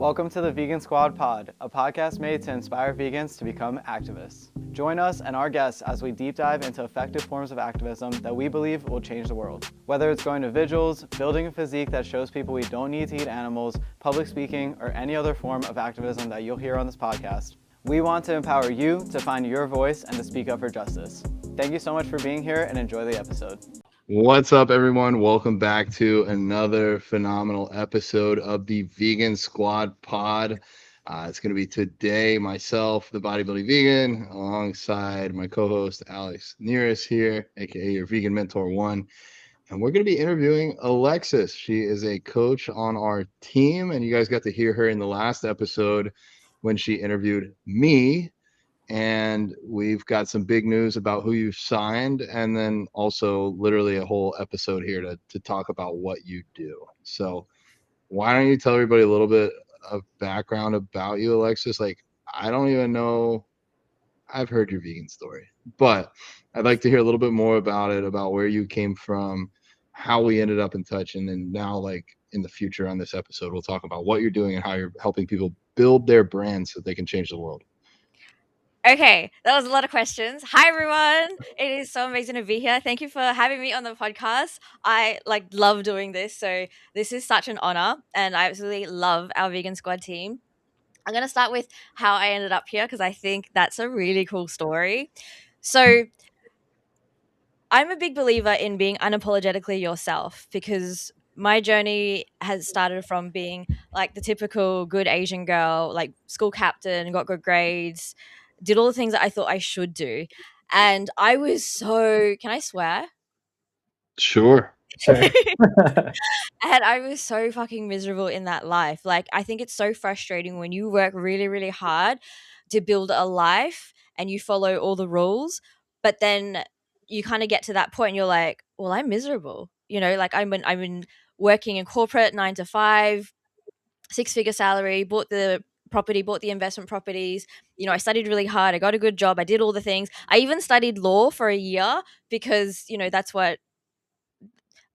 Welcome to the Vegan Squad Pod, a podcast made to inspire vegans to become activists. Join us and our guests as we deep dive into effective forms of activism that we believe will change the world. Whether it's going to vigils, building a physique that shows people we don't need to eat animals, public speaking, or any other form of activism that you'll hear on this podcast, we want to empower you to find your voice and to speak up for justice. Thank you so much for being here and enjoy the episode. What's up, everyone? Welcome back to another phenomenal episode of the Vegan Squad Pod. It's going to be today, myself, the Bodybuilding Vegan, alongside my co-host, Alex here, aka your Vegan Mentor 1. And we're going to be interviewing Alexis. She is a coach on our team, and you guys got to hear her in the last episode when she interviewed me. And we've got some big news about who you signed, and then also literally a whole episode here to talk about what you do. So why don't you tell everybody a little bit of background about you, Alexis? Like, I don't even know. I've heard your vegan story, but I'd like to hear a little bit more about it, about where you came from, how we ended up in touch, and then now, like, in the future on this episode, we'll talk about what you're doing and how you're helping people build their brands so they can change the world. Okay, that was a lot of questions. Hi everyone. It is so amazing to be here. Thank you for having me on the podcast. I love doing this. So this is such an honor and I absolutely love our Vegan Squad team. I'm going to start with how I ended up here because I think that's a really cool story. So I'm a big believer in being unapologetically yourself because my journey has started from being like the typical good Asian girl, like school captain, got good grades, did all the things that I thought I should do. And I was so, can I swear? Sure. And I was so fucking miserable in that life. Like, I think it's so frustrating when you work really, really hard to build a life and you follow all the rules, but then you kind of get to that point and you're like, well, I'm miserable. You know, like I've been working in corporate 9 to 5, 6-figure salary, bought the property, bought the investment properties. You know, I studied really hard. I got a good job. I did all the things. I even studied law for a year because, you know, that's what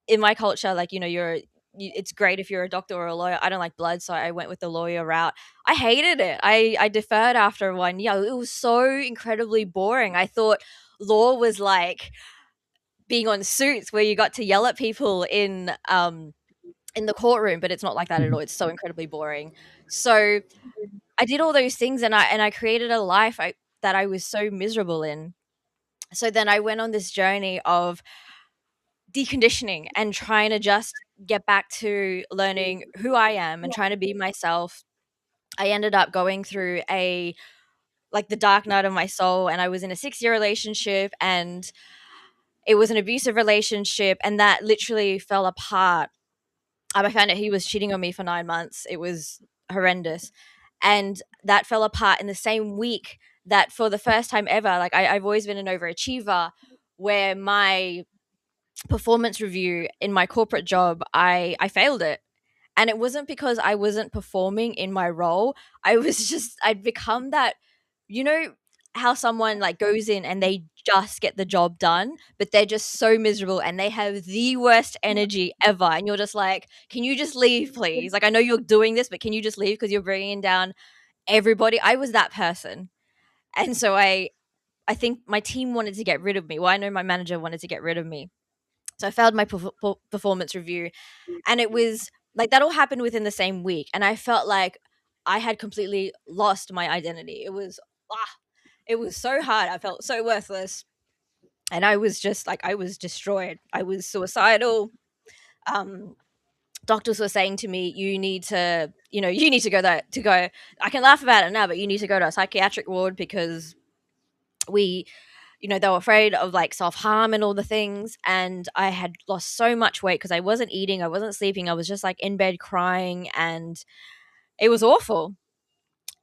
in my culture, like, you know, it's great if you're a doctor or a lawyer. I don't like blood, so I went with the lawyer route. I hated it. I deferred after 1 year. It was so incredibly boring. I thought law was like being on Suits where you got to yell at people in the courtroom, but it's not like that at all. It's so incredibly boring. So I did all those things and I created a life that I was so miserable in. So then I went on this journey of deconditioning and trying to just get back to learning who I am and trying to be myself. I ended up going through the dark night of my soul, and I was in a 6-year relationship and it was an abusive relationship and that literally fell apart. I found out he was cheating on me for 9 months. It was horrendous. And that fell apart in the same week that for the first time ever, like I've always been an overachiever, where my performance review in my corporate job, I failed it. And it wasn't because I wasn't performing in my role. I'd become that, you know, how someone like goes in and they just get the job done, but they're just so miserable and they have the worst energy ever. And you're just like, can you just leave, please? Like, I know you're doing this, but can you just leave because you're bringing down everybody? I was that person. And so I think my team wanted to get rid of me. Well, I know my manager wanted to get rid of me. So I failed my performance review, and it was like that all happened within the same week. And I felt like I had completely lost my identity. It was so hard. I felt so worthless. And I was just like, I was destroyed. I was suicidal. Doctors were saying to me, you need to go there to go. I can laugh about it now, but you need to go to a psychiatric ward because they were afraid of like self-harm and all the things. And I had lost so much weight because I wasn't eating, I wasn't sleeping. I was just like in bed crying and it was awful.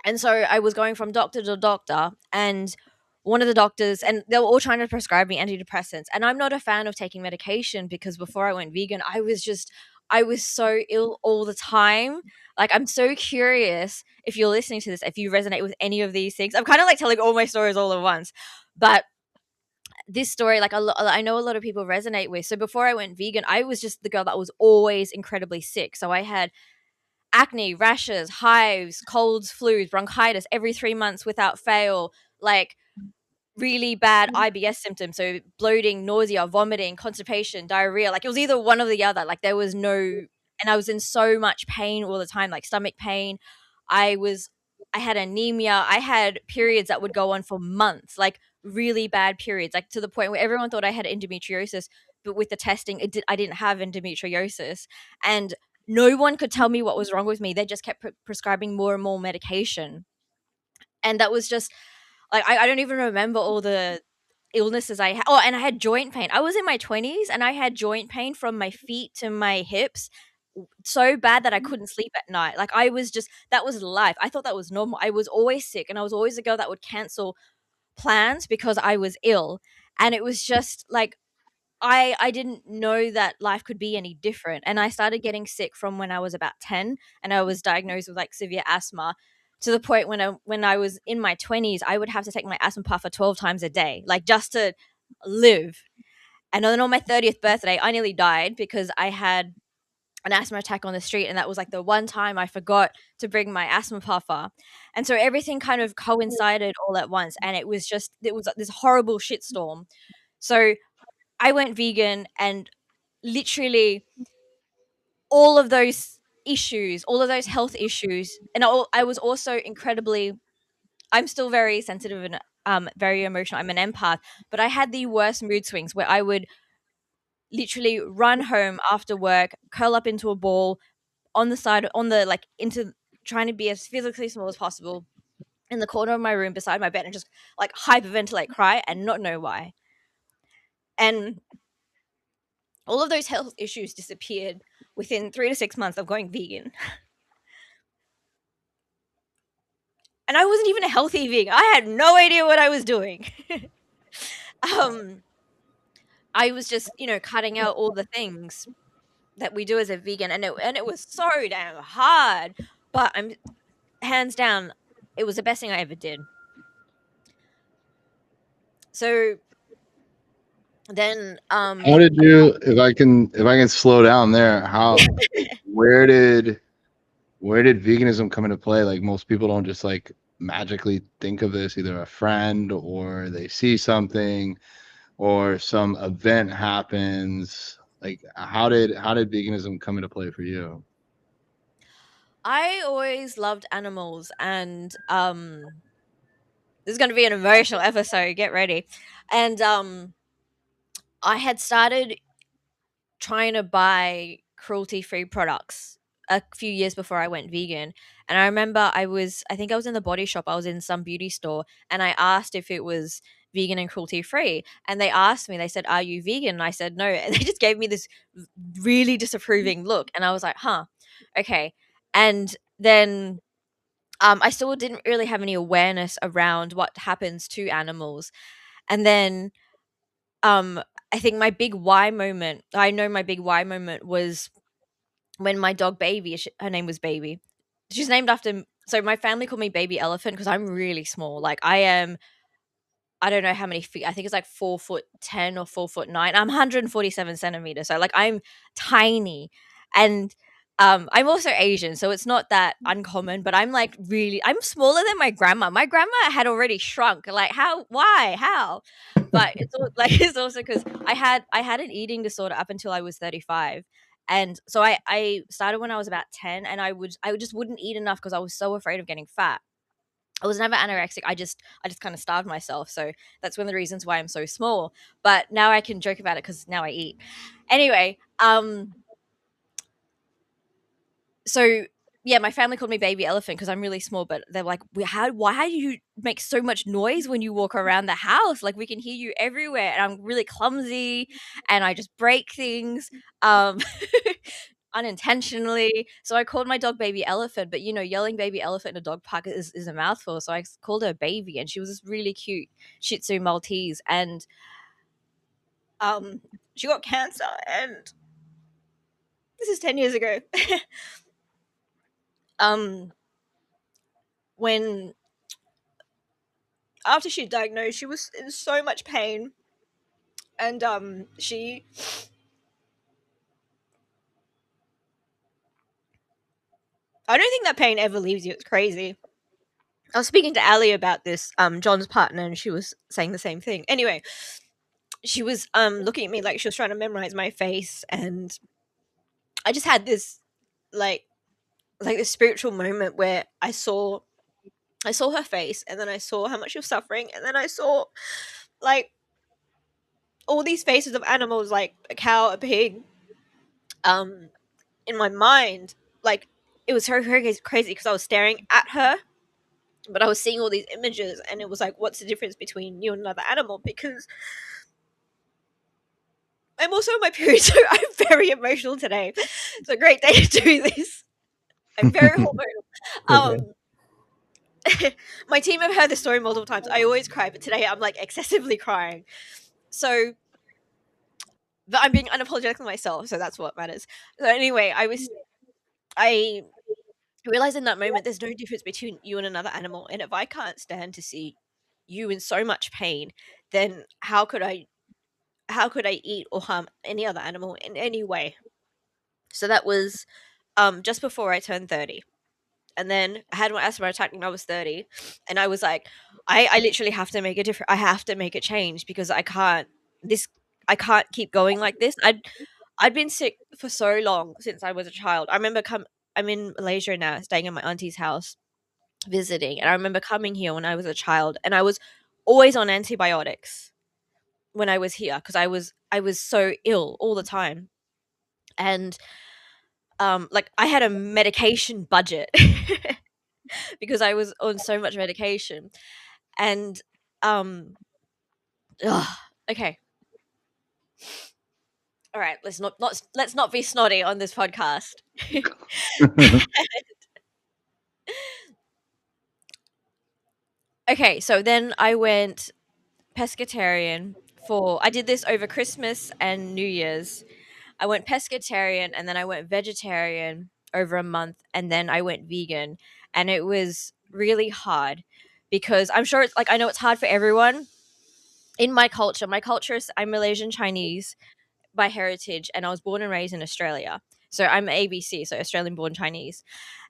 And so I was going from doctor to doctor, and one of the doctors, and they were all trying to prescribe me antidepressants. And I'm not a fan of taking medication because before I went vegan, I was so ill all the time. Like, I'm so curious if you're listening to this, if you resonate with any of these things. I'm kind of like telling all my stories all at once, but this story, like I know a lot of people resonate with. So before I went vegan, I was just the girl that was always incredibly sick. So I had acne, rashes, hives, colds, flus, bronchitis every 3 months without fail, like really bad IBS symptoms. So bloating, nausea, vomiting, constipation, diarrhea. Like it was either one or the other. Like there was no, and I was in so much pain all the time, like stomach pain. I had anemia. I had periods that would go on for months, like really bad periods, like to the point where everyone thought I had endometriosis, but with the testing, I didn't have endometriosis, and no one could tell me what was wrong with me. They just kept prescribing more and more medication, and that was just like I don't even remember all the illnesses I had. Oh, and I had joint pain. I was in my 20s and I had joint pain from my feet to my hips so bad that I couldn't sleep at night. Like I was just that was life. I thought that was normal. I was always sick and I was always a girl that would cancel plans because I was ill. And it was just like I didn't know that life could be any different. And I started getting sick from when I was about 10 and I was diagnosed with like severe asthma to the point when I was in my 20s, I would have to take my asthma puffer 12 times a day, like just to live. And then on my 30th birthday, I nearly died because I had an asthma attack on the street, and that was like the one time I forgot to bring my asthma puffer. And so everything kind of coincided all at once, and it was this horrible shitstorm. So I went vegan, and literally all of those issues, all of those health issues, and I was also incredibly. I'm still very sensitive and very emotional. I'm an empath, but I had the worst mood swings where I would literally run home after work, curl up into a ball on the side, on the like into trying to be as physically small as possible in the corner of my room beside my bed and just like hyperventilate, cry, and not know why. And all of those health issues disappeared within 3 to 6 months of going vegan. And I wasn't even a healthy vegan. I had no idea what I was doing. I was just, cutting out all the things that we do as a vegan, and it was so damn hard. But I'm hands down, it was the best thing I ever did. So then, How did you, if I can slow down there, where did veganism come into play? Like most people don't just like magically think of this, either a friend or they see something or some event happens. Like how did veganism come into play for you? I always loved animals, and this is going to be an emotional episode. Get ready. And I had started trying to buy cruelty-free products a few years before I went vegan. And I remember I think I was in the body shop, I was in some beauty store, and I asked if it was vegan and cruelty-free. And they asked me, they said, "Are you vegan?" And I said, "No." And they just gave me this really disapproving look. And I was like, huh, okay. And then I still didn't really have any awareness around what happens to animals. And then um, I think my big why moment, I know my big why moment was when my dog Baby, her name was Baby. She's named after, so my family called me Baby Elephant because I'm really small. Like I don't know how many feet. I think it's like 4'10" or 4'9". I'm 147 centimeters, so like I'm tiny, and I'm also Asian, so it's not that uncommon. But I'm like I'm smaller than my grandma. My grandma had already shrunk. Like how? Why? How? But it's like it's also because I had an eating disorder up until I was 35. And so I started when I was about 10, and I just wouldn't eat enough because I was so afraid of getting fat. I was never anorexic. I just kind of starved myself. So that's one of the reasons why I'm so small. But now I can joke about it because now I eat. Anyway, so yeah, my family called me Baby Elephant because I'm really small. But they're like, why do you make so much noise when you walk around the house? Like we can hear you everywhere, and I'm really clumsy, and I just break things. Um, unintentionally. So I called my dog Baby Elephant, but yelling Baby Elephant in a dog park is a mouthful. So I called her Baby, and she was this really cute Shih Tzu Maltese, and she got cancer, and this is 10 years ago. um, when after she diagnosed, she was in so much pain, and I don't think that pain ever leaves you. It's crazy. I was speaking to Ali about this, John's partner, and she was saying the same thing. Anyway, she was looking at me like she was trying to memorize my face, and I just had this like this spiritual moment where I saw her face, and then I saw how much she was suffering, and then I saw like all these faces of animals, like a cow, a pig, in my mind. Like, it was so crazy because I was staring at her, but I was seeing all these images, and it was like, what's the difference between you and another animal? Because I'm also on my period, so I'm very emotional today. It's a great day to do this. I'm very hormonal. My team have heard this story multiple times. I always cry, but today I'm like excessively crying. So, but I'm being unapologetic for myself, so that's what matters. So anyway, I realized in that moment there's no difference between you and another animal, and if I can't stand to see you in so much pain, then how could I eat or harm any other animal in any way? So that was just before I turned 30. And then I had my asthma attack when I was 30, and I was like, I literally have to make a difference. I have to make a change because I can't keep going like this. I'd been sick for so long since I was a child. I remember I'm in Malaysia now, staying in my auntie's house, visiting, and I remember coming here when I was a child, and I was always on antibiotics when I was here because I was so ill all the time. And like, I had a medication budget because I was on so much medication. And ugh, okay. All right, let's not be snotty on this podcast. Okay, so then I went pescatarian I did this over Christmas and New Year's. I went pescatarian, and then I went vegetarian over a month, and then I went vegan. And it was really hard because I'm sure it's like, I know it's hard for everyone. In my culture is, I'm Malaysian Chinese by heritage, and I was born and raised in Australia. So I'm ABC, so Australian born Chinese.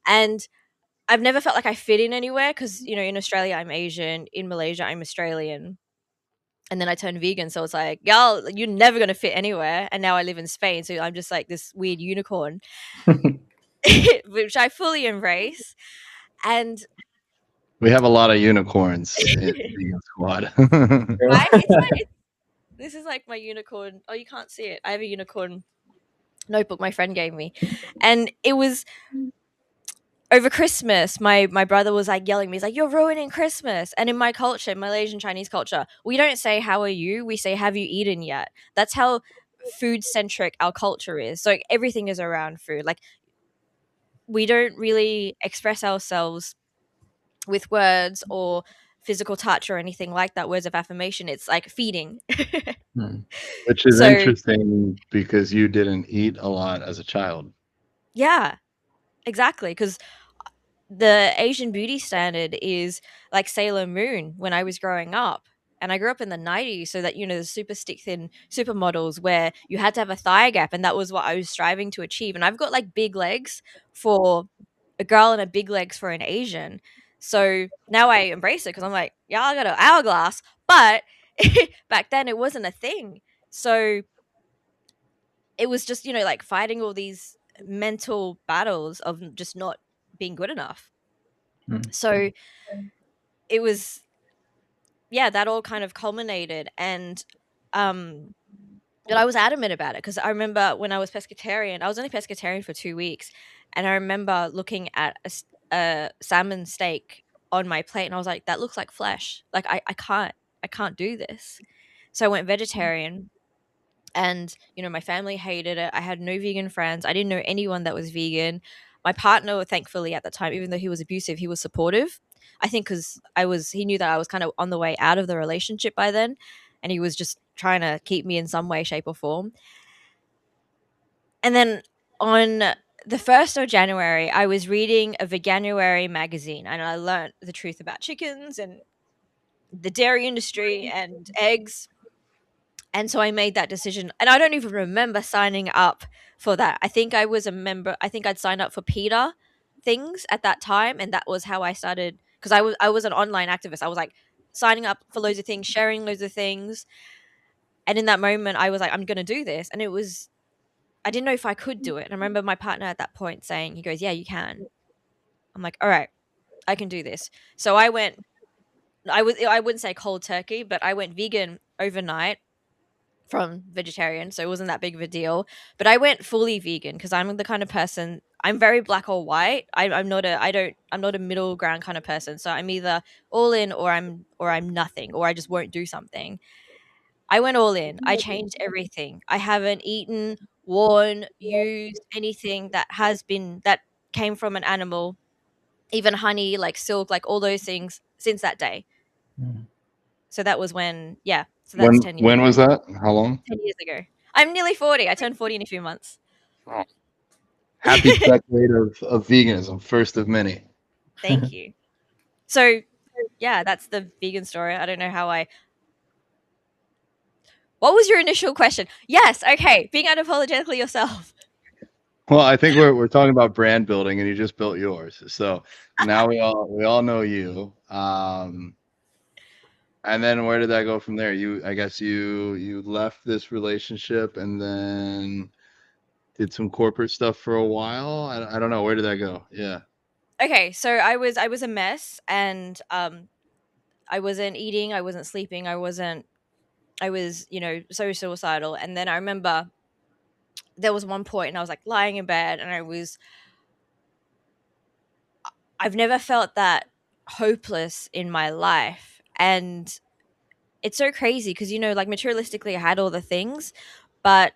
And I've never felt like I fit in anywhere because, in Australia I'm Asian, in Malaysia I'm Australian. And then I turned vegan, so it's like, y'all, you're never gonna fit anywhere. And now I live in Spain, so I'm just like this weird unicorn, which I fully embrace. And We have a lot of unicorns in Vegan Squad. this is like my unicorn. Oh, you can't see it. I have a unicorn notebook my friend gave me, and it was over Christmas. My brother was like yelling at me. He's like, "You're ruining Christmas." And in my culture, Malaysian Chinese culture, we don't say "How are you?" We say "Have you eaten yet?" That's how food centric our culture is. So everything is around food. Like, we don't really express ourselves with words or physical touch or anything like that, words of affirmation. It's like feeding. Which is So interesting because you didn't eat a lot as a child. yeah, exactly. Because the Asian beauty standard is like Sailor Moon when I was growing up. And I grew up in the 90s, so that, the super stick thin supermodels where you had to have a thigh gap, and that was what I was striving to achieve. And I've got like big legs for a girl and a big legs for an Asian. So now I embrace it because I'm like, yeah, I got an hourglass. But back then it wasn't a thing. So it was just, like fighting all these mental battles of just not being good enough. So it was, yeah, that all kind of culminated. And but I was adamant about it because I remember when I was pescatarian, I was only pescatarian for 2 weeks, and I remember looking at a salmon steak on my plate, and I was like, that looks like flesh. Like, I can't do this. So I went vegetarian. And, my family hated it. I had no vegan friends. I didn't know anyone that was vegan. My partner, thankfully, at the time, even though he was abusive, he was supportive. I think because he knew that I was kind of on the way out of the relationship by then. And he was just trying to keep me in some way, shape, or form. And then on the 1st of January, I was reading a Veganuary magazine, and I learned the truth about chickens and the dairy industry and eggs. And so I made that decision. And I don't even remember signing up for that. I think I was a member. I think I'd signed up for PETA things at that time, and that was how I started, because I was an online activist. I was like signing up for loads of things, sharing loads of things, and in that moment I was like, I'm gonna do this, and I didn't know if I could do it. And I remember my partner at that point saying, he goes, yeah, you can. I'm like, all right, I can do this. So I wouldn't say cold turkey, but I went vegan overnight from vegetarian, so it wasn't that big of a deal. But I went fully vegan because I'm the kind of person, I'm very black or white. I'm not a middle ground kind of person. So I'm either all in, or I'm nothing, or I just won't do something. I went all in. I changed everything. I haven't eaten, worn, used anything that came from an animal, even honey, like silk, like all those things since that day. Mm. So that was when, yeah. So that's 10 years. When was that? How long? 10 years ago. I'm nearly 40. I turned 40 in a few months. Oh, happy decade of veganism, first of many. Thank you. So, yeah, that's the vegan story. I don't know how I. What was your initial question? Yes, okay. Being unapologetically yourself. Well, I think we're talking about brand building, and you just built yours. So now we all know you. And then where did that go from there? I guess you left this relationship and then did some corporate stuff for a while. I don't know, where did that go? Yeah. Okay, so I was a mess, and I wasn't eating, I wasn't sleeping, I was, so suicidal. And then I remember there was one point and I was like lying in bed, and I've never felt that hopeless in my life. And it's so crazy because, like materialistically, I had all the things, but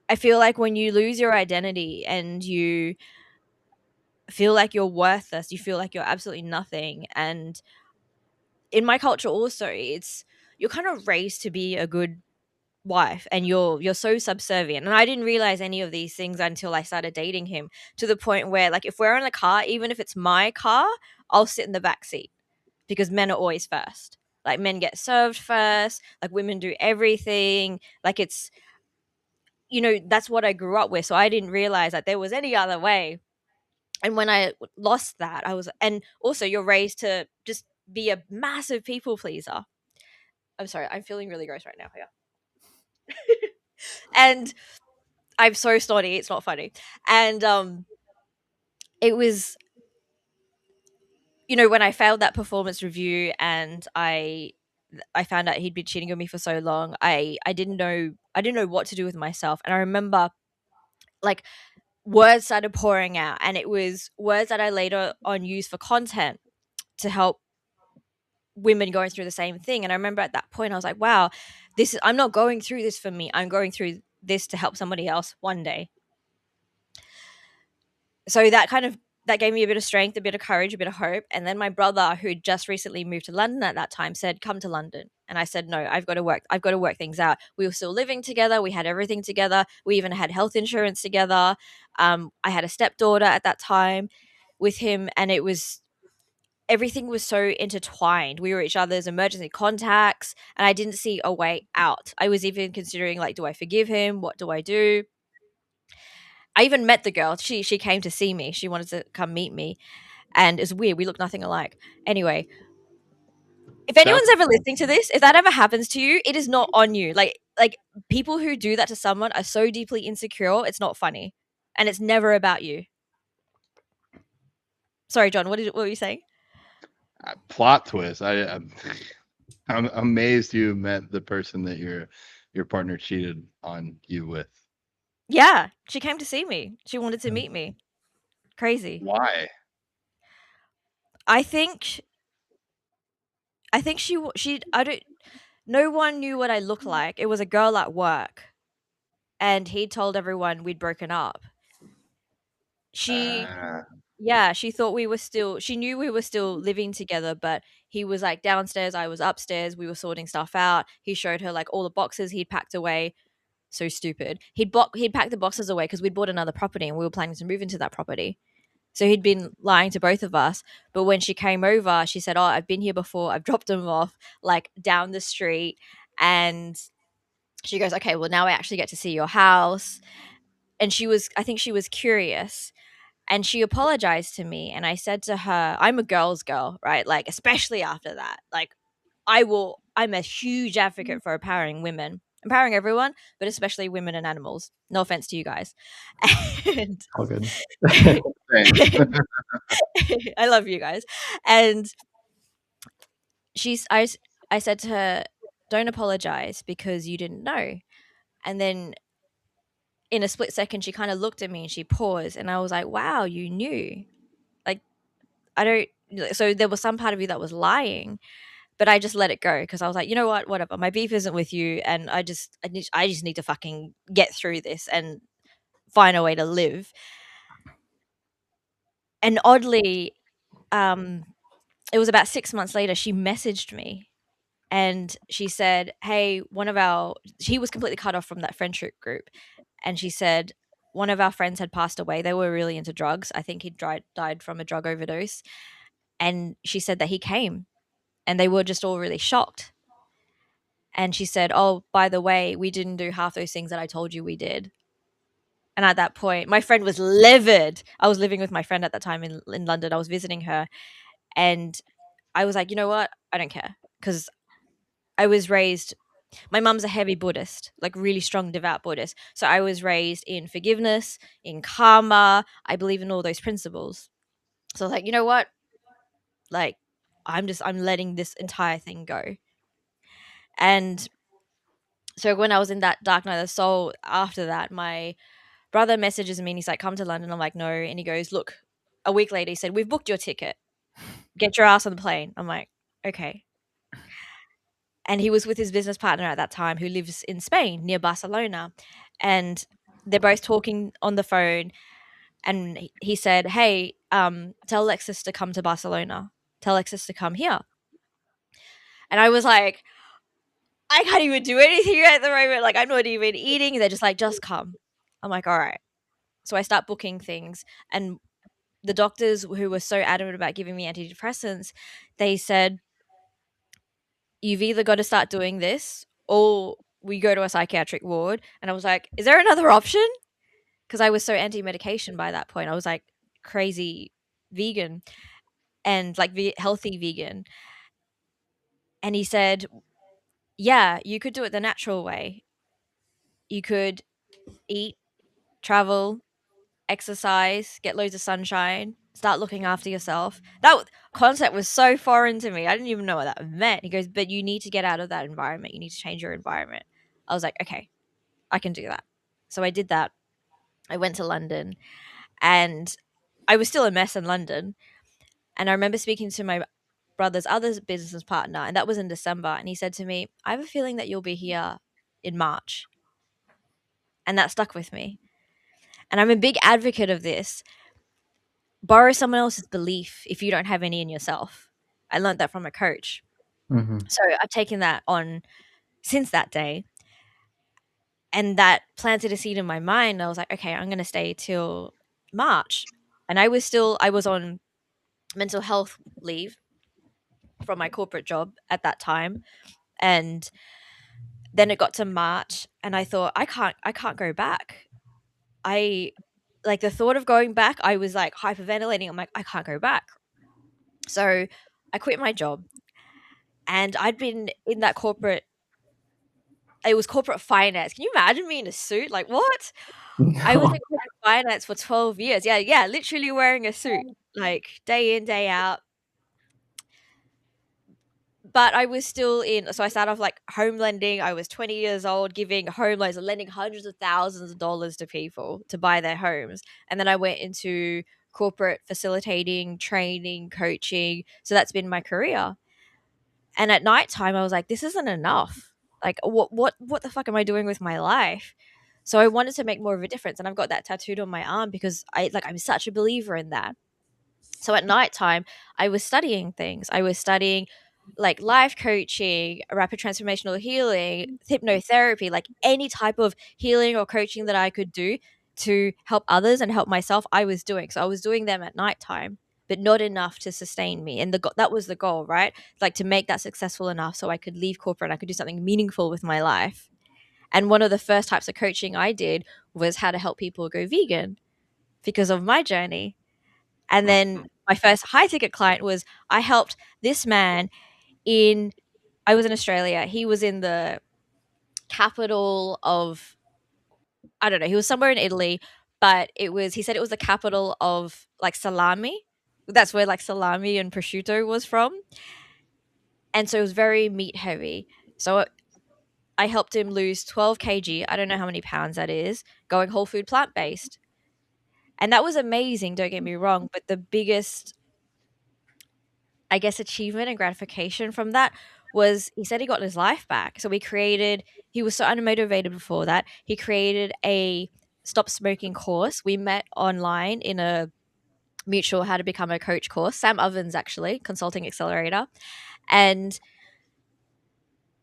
I feel like when you lose your identity and you feel like you're worthless, you feel like you're absolutely nothing. And in my culture also, you're kind of raised to be a good wife, and you're so subservient. And I didn't realize any of these things until I started dating him, to the point where, like, if we're in a car, even if it's my car, I'll sit in the back seat, because men are always first. Like, men get served first, like women do everything. Like, that's what I grew up with. So I didn't realize that there was any other way. And when I lost that, and also you're raised to just be a massive people pleaser. I'm sorry, I'm feeling really gross right now. Yeah. And I'm so snotty, it's not funny. And it was, when I failed that performance review, and I found out he'd been cheating on me for so long, I didn't know what to do with myself. And I remember, like, words started pouring out, and it was words that I later on used for content to help women going through the same thing. And I remember at that point I was like, wow, I'm not going through this for me, I'm going through this to help somebody else one day. So that gave me a bit of strength, a bit of courage, a bit of hope. And then my brother, who just recently moved to London at that time, said, come to London. And I said, no, I've got to work things out. We were still living together, we had everything together, we even had health insurance together. I had a stepdaughter at that time with him, and everything was so intertwined. We were each other's emergency contacts, and I didn't see a way out. I was even considering, like, do I forgive him? What do I do? I even met the girl. She came to see me. She wanted to come meet me, and it's weird. We look nothing alike. Anyway, if anyone's ever listening to this, if that ever happens to you, it is not on you. Like people who do that to someone are so deeply insecure. It's not funny, and it's never about you. Sorry, John. What were you saying? Plot twist. I'm amazed you met the person that your partner cheated on you with. Yeah, she came to see me. She wanted to meet me. Crazy. Why? I think she I don't. No one knew what I looked like. It was a girl at work, and he told everyone we'd broken up. She Uh, Yeah, she knew we were still living together, but he was like downstairs, I was upstairs, we were sorting stuff out. He showed her like all the boxes he'd packed away. So stupid. He'd packed the boxes away because we'd bought another property and we were planning to move into that property. So he'd been lying to both of us. But when she came over, she said, "Oh, I've been here before. I've dropped him off like down the street." And she goes, "Okay, well now I actually get to see your house." And I think she was curious. And she apologized to me. And I said to her, I'm a girl's girl, right? Like, especially after that. Like, I'm a huge advocate for empowering women, empowering everyone, but especially women and animals. No offense to you guys. And All good. I love you guys. And I said to her, don't apologize because you didn't know. And then in a split second, she kind of looked at me and she paused. And I was like, wow, you knew. Like, I don't. So there was some part of you that was lying, but I just let it go because I was like, you know what, whatever. My beef isn't with you, and I just need to fucking get through this and find a way to live. And oddly, it was about 6 months later, she messaged me and she said, hey, he was completely cut off from that friendship group. And she said, one of our friends had passed away. They were really into drugs. I think he died from a drug overdose. And she said that he came and they were just all really shocked. And she said, oh, by the way, we didn't do half those things that I told you we did. And at that point, my friend was livid. I was living with my friend at that time in London. I was visiting her. And I was like, you know what? I don't care. Because I was raised, my mum's a heavy Buddhist, like really strong, devout Buddhist. So I was raised in forgiveness, in karma. I believe in all those principles. So I was like, you know what? Like, I'm letting this entire thing go. And so when I was in that dark night of the soul, after that, my brother messages me and he's like, come to London. I'm like, no. And he goes, look, a week later, he said, we've booked your ticket. Get your ass on the plane. I'm like, okay. And he was with his business partner at that time who lives in Spain near Barcelona. And they're both talking on the phone. And he said, hey, tell Alexis to come to Barcelona. Tell Alexis to come here. And I was like, I can't even do anything at the moment. Like, I'm not even eating. They're just like, just come. I'm like, all right. So I start booking things. And the doctors who were so adamant about giving me antidepressants, they said, you've either got to start doing this or we go to a psychiatric ward. And I was like, is there another option? Because I was so anti-medication by that point. I was like crazy vegan and like healthy vegan. And he said, yeah, you could do it the natural way. You could eat, travel, exercise, get loads of sunshine, start looking after yourself. That concept was so foreign to me. I didn't even know what that meant. He goes, but you need to get out of that environment. You need to change your environment. I was like, okay, I can do that. So I did that. I went to London and I was still a mess in London. And I remember speaking to my brother's other business partner, and that was in December. And he said to me, I have a feeling that you'll be here in March. And that stuck with me. And I'm a big advocate of this. Borrow someone else's belief if you don't have any in yourself. I learned that from a coach. Mm-hmm. So I've taken that on since that day. And that planted a seed in my mind. I was like, okay, I'm going to stay till March. And I was on mental health leave from my corporate job at that time. And then it got to March and I thought, I can't go back. I like the thought of going back, I was like hyperventilating. I'm like, I can't go back. So I quit my job and I'd been in that it was corporate finance. Can you imagine me in a suit? Like what? I was in corporate finance for 12 years. Yeah, literally wearing a suit, like day in, day out. But I was still so I started off like home lending. I was 20 years old, giving home loans and lending hundreds of thousands of dollars to people to buy their homes. And then I went into corporate facilitating, training, coaching. So that's been my career. And at nighttime, I was like, this isn't enough. Like, what the fuck am I doing with my life? So I wanted to make more of a difference. And I've got that tattooed on my arm because I'm such a believer in that. So at nighttime, I was studying things. I was studying like life coaching, rapid transformational healing, hypnotherapy, like any type of healing or coaching that I could do to help others and help myself, I was doing. So I was doing them at nighttime, but not enough to sustain me. And that was the goal, right? Like to make that successful enough so I could leave corporate and I could do something meaningful with my life. And one of the first types of coaching I did was how to help people go vegan because of my journey. And then my first high ticket client was I helped this man I was in Australia. He was in the capital of, I don't know, he was somewhere in Italy, but he said it was the capital of like salami. That's where like salami and prosciutto was from. And so it was very meat heavy. So I helped him lose 12 kg. I don't know how many pounds that is, going whole food plant based. And that was amazing, don't get me wrong. But the biggest, I guess, achievement and gratification from that was he said he got his life back. So he was so unmotivated before that. He created a stop smoking course. We met online in a mutual how to become a coach course. Sam Ovens, actually, Consulting Accelerator. And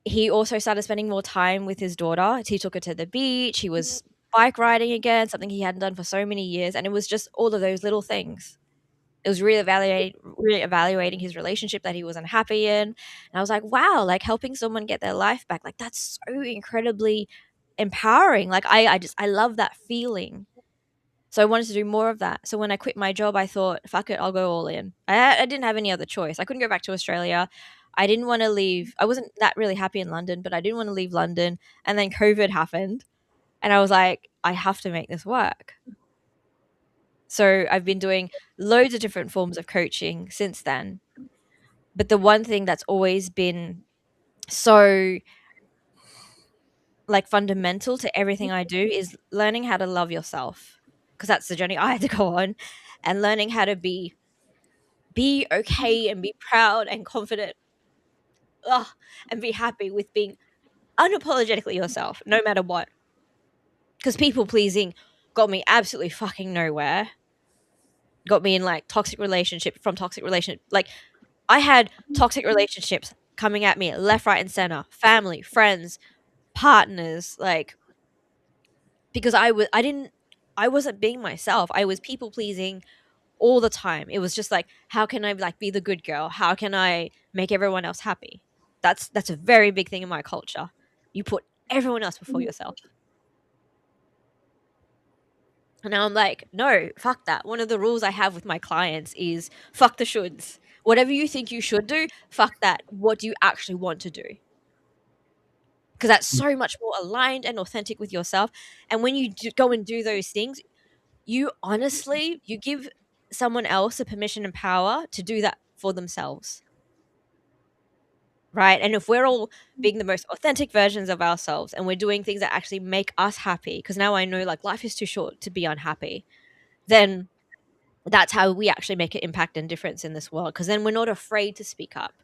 he also started spending more time with his daughter. He took her to the beach. He was bike riding again, something he hadn't done for so many years. And it was just all of those little things. It was really evaluating his relationship that he was unhappy in. And I was like, wow, like helping someone get their life back, like that's so incredibly empowering. Like I love that feeling. So I wanted to do more of that. So when I quit my job, I thought, fuck it, I'll go all in. I didn't have any other choice. I couldn't go back to Australia. I didn't want to leave. I wasn't that really happy in London, but I didn't want to leave London. And then COVID happened. And I was like, I have to make this work. So I've been doing loads of different forms of coaching since then. But the one thing that's always been so like fundamental to everything I do is learning how to love yourself, because that's the journey I had to go on, and learning how to be okay and be proud and confident, and be happy with being unapologetically yourself no matter what. Because people pleasing got me absolutely fucking nowhere. Got me in like toxic relationship. Like I had toxic relationships coming at me left, right, and center. Family, friends, partners, like, because I wasn't being myself. I was people pleasing all the time. It was just like, how can I like be the good girl? How can I make everyone else happy? That's a very big thing in my culture. You put everyone else before yourself. And now I'm like, no, fuck that. One of the rules I have with my clients is fuck the shoulds. Whatever you think you should do, fuck that. What do you actually want to do? Because that's so much more aligned and authentic with yourself. And when you go and do those things, you give someone else the permission and power to do that for themselves. Right? And if we're all being the most authentic versions of ourselves and we're doing things that actually make us happy, because now I know like life is too short to be unhappy, then that's how we actually make an impact and difference in this world. Because then we're not afraid to speak up.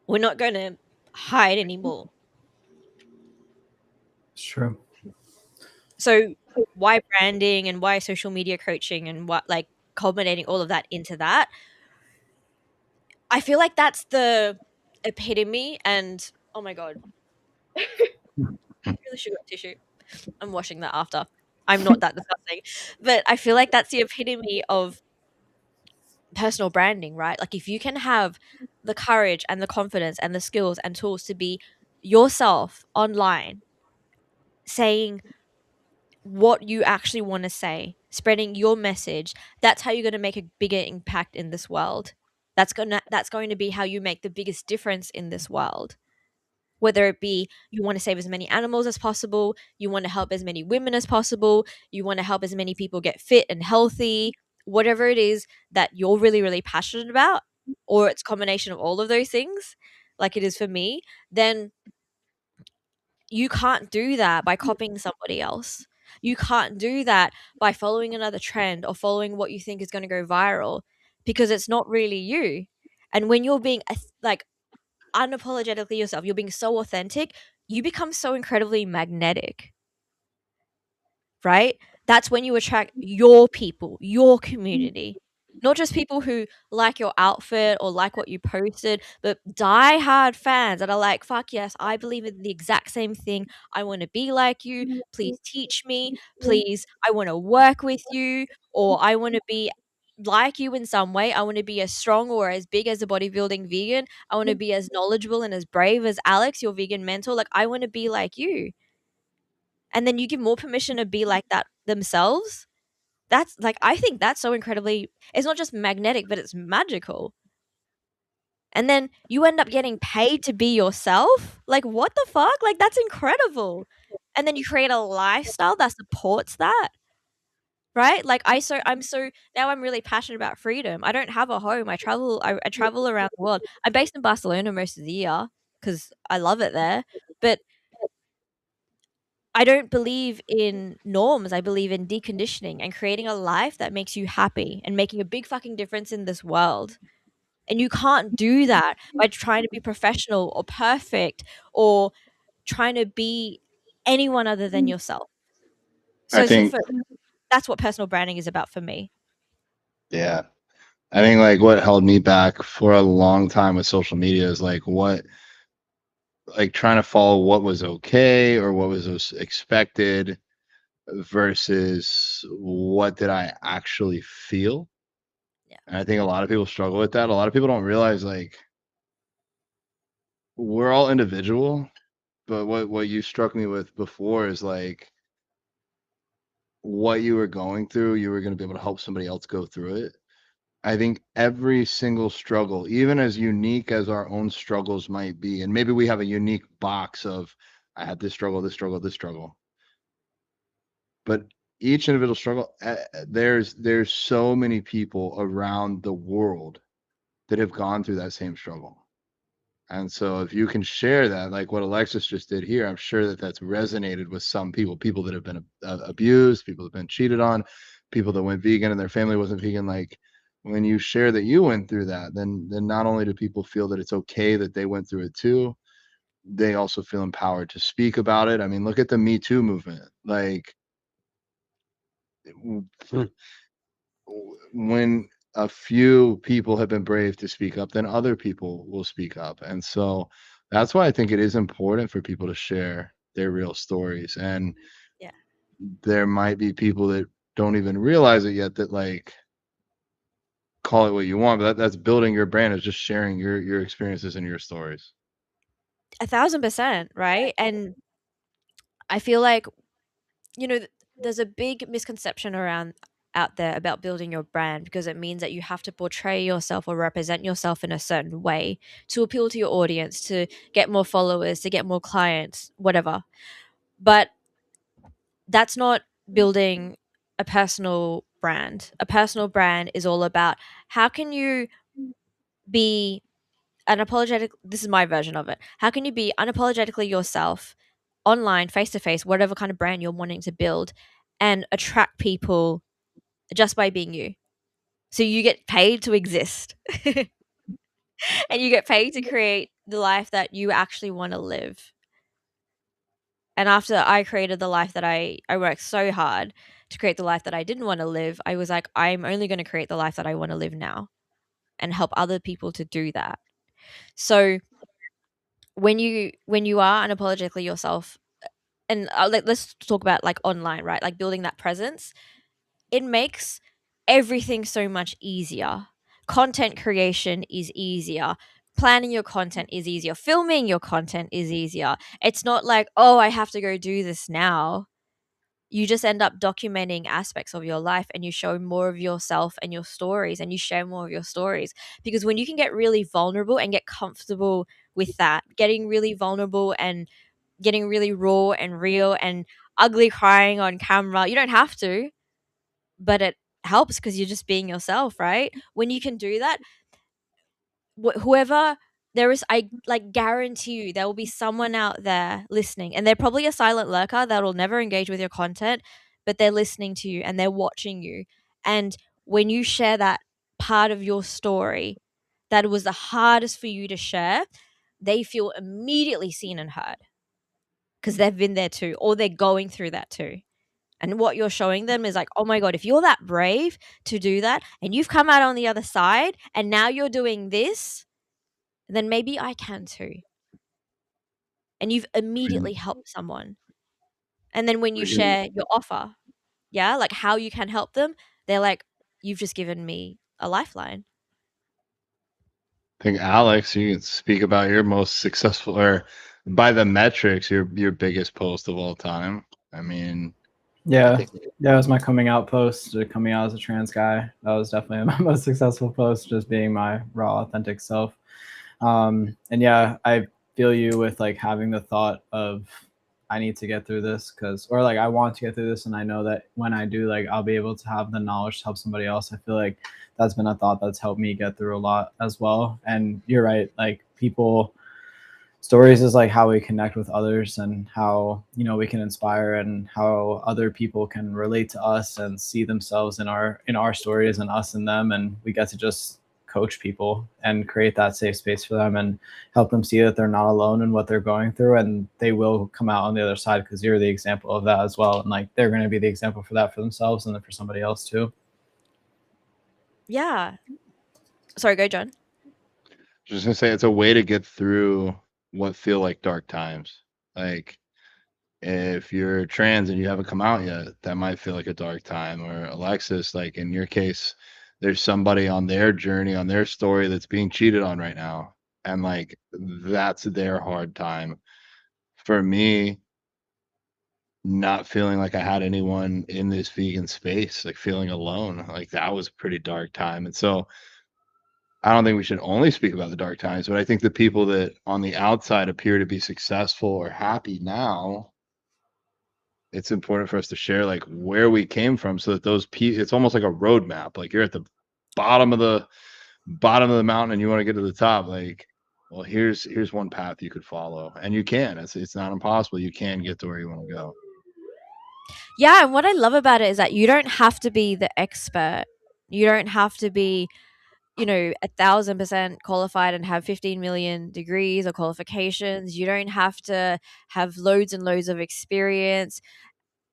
We're not going to hide anymore. It's true. So why branding and why social media coaching and what like culminating all of that into that? I feel like that's the epitome. And oh my God, I really should get tissue. I'm washing that after. I'm not that disgusting. But I feel like that's the epitome of personal branding, right? Like if you can have the courage and the confidence and the skills and tools to be yourself online, saying what you actually want to say, spreading your message, that's how you're going to make a bigger impact in this world. That's going to be how you make the biggest difference in this world. Whether it be you want to save as many animals as possible, you want to help as many women as possible, you want to help as many people get fit and healthy, whatever it is that you're really, really passionate about, or it's a combination of all of those things, like it is for me, then you can't do that by copying somebody else. You can't do that by following another trend or following what you think is going to go viral, because it's not really you. And when you're being like unapologetically yourself, you're being so authentic, you become so incredibly magnetic, right? That's when you attract your people, your community. Not just people who like your outfit or like what you posted, but die-hard fans that are like, fuck yes, I believe in the exact same thing. I want to be like you. Please teach me. Please, I want to work with you, or I want to be like you in some way. I want to be as strong or as big as a bodybuilding vegan. I want to be as knowledgeable and as brave as Alex, your vegan mentor. Like, I want to be like you. And then you give more permission to be like that themselves, That's like, I think that's so incredibly, it's not just magnetic, but it's magical. And then you end up getting paid to be yourself. Like, what the fuck? Like, that's incredible. And then you create a lifestyle that supports that, right? Like, I'm so now I'm really passionate about freedom. I don't have a home. I travel. I travel around the world. I'm based in Barcelona most of the year because I love it there. But I don't believe in norms. I believe in deconditioning and creating a life that makes you happy and making a big fucking difference in this world. And you can't do that by trying to be professional or perfect or trying to be anyone other than yourself. I So think, for, that's what personal branding is about for me. yeah, I think like what held me back for a long time with social media is like trying to follow what was okay or what was expected versus what did I actually feel. Yeah. And I think a lot of people struggle with that. A lot of people don't realize like we're all individual, but what you struck me with before is like what you were going through, you were going to be able to help somebody else go through it. I think every single struggle, even as unique as our own struggles might be, and maybe we have a unique box of I had this struggle, this struggle, this struggle, but each individual struggle, there's so many people around the world that have gone through that same struggle. And so if you can share that, like what Alexis just did here, I'm sure that that's resonated with some people, people that have been abused, people that have been cheated on, people that went vegan and their family wasn't vegan. Like when you share that you went through that, then not only do people feel that it's okay that they went through it too, they also feel empowered to speak about it. I mean, look at the Me Too movement. Like when a few people have been brave to speak up, then other people will speak up. And so that's why I think it is important for people to share their real stories. And Yeah. there might be people that don't even realize it yet that like call it what you want, but that's building your brand is just sharing your experiences and your stories. 1,000%, right? And I feel like, there's a big misconception around out there about building your brand because it means that you have to portray yourself or represent yourself in a certain way to appeal to your audience, to get more followers, to get more clients, whatever. But that's not building a personal brand. A personal brand is all about how can you be unapologetic, this is my version of it. How can you be unapologetically yourself online, face to face, whatever kind of brand you're wanting to build, and attract people just by being you? So you get paid to exist and you get paid to create the life that you actually want to live. And after I created the life that I worked so hard to create the life that I didn't want to live, I was like, I'm only going to create the life that I want to live now and help other people to do that. So when you are unapologetically yourself, and let's talk about like online, right? Like building that presence, it makes everything so much easier. Content creation is easier. Planning your content is easier. Filming your content is easier. It's not like, oh, I have to go do this now. You just end up documenting aspects of your life and you show more of yourself and your stories and you share more of your stories. Because when you can get really vulnerable and get comfortable with that, getting really vulnerable and getting really raw and real and ugly crying on camera, you don't have to, but it helps because you're just being yourself, right? When you can do that, whoever there is, I like guarantee you there will be someone out there listening, and they're probably a silent lurker that will never engage with your content, but they're listening to you and they're watching you. And when you share that part of your story that was the hardest for you to share, they feel immediately seen and heard because they've been there too, or they're going through that too. And what you're showing them is like, oh my God, if you're that brave to do that and you've come out on the other side and now you're doing this, then maybe I can too. And you've immediately helped someone. And then when you share your offer, yeah, like how you can help them, they're like, you've just given me a lifeline. I think Alex, you can speak about your most successful or by the metrics, your biggest post of all time. I mean, Yeah. I think Yeah, it was my coming out post, coming out as a trans guy. That was definitely my most successful post, just being my raw, authentic self. And yeah, I feel you with like having the thought of I need to get through this or like I want to get through this, and I know that when I do, like I'll be able to have the knowledge to help somebody else. I feel like that's been a thought that's helped me get through a lot as well. And you're right, like stories is like how we connect with others and how, you know, we can inspire and how other people can relate to us and see themselves in our stories and us in them, and we get to just coach people and create that safe space for them and help them see that they're not alone in what they're going through, and they will come out on the other side because you're the example of that as well, and like they're going to be the example for that for themselves and then for somebody else too. Yeah. Sorry, go John. just gonna say it's a way to get through what feel like dark times. Like if you're trans and you haven't come out yet, that might feel like a dark time. Or Alexis, like in your case, there's somebody on their journey, on their story that's being cheated on right now. And like that's their hard time. For me, not feeling like I had anyone in this vegan space, like feeling alone, like that was a pretty dark time. And so I don't think we should only speak about the dark times, but I think the people that on the outside appear to be successful or happy now, it's important for us to share like where we came from so that those people, it's almost like a roadmap. Like you're at the bottom of the bottom of the mountain and you want to get to the top. Like, well, here's one path you could follow, and you can. It's not impossible. You can get to where you want to go. Yeah, and what I love about it is that you don't have to be the expert. You don't have to be, 1,000% qualified and have 15 million degrees or qualifications. You don't have to have loads and loads of experience.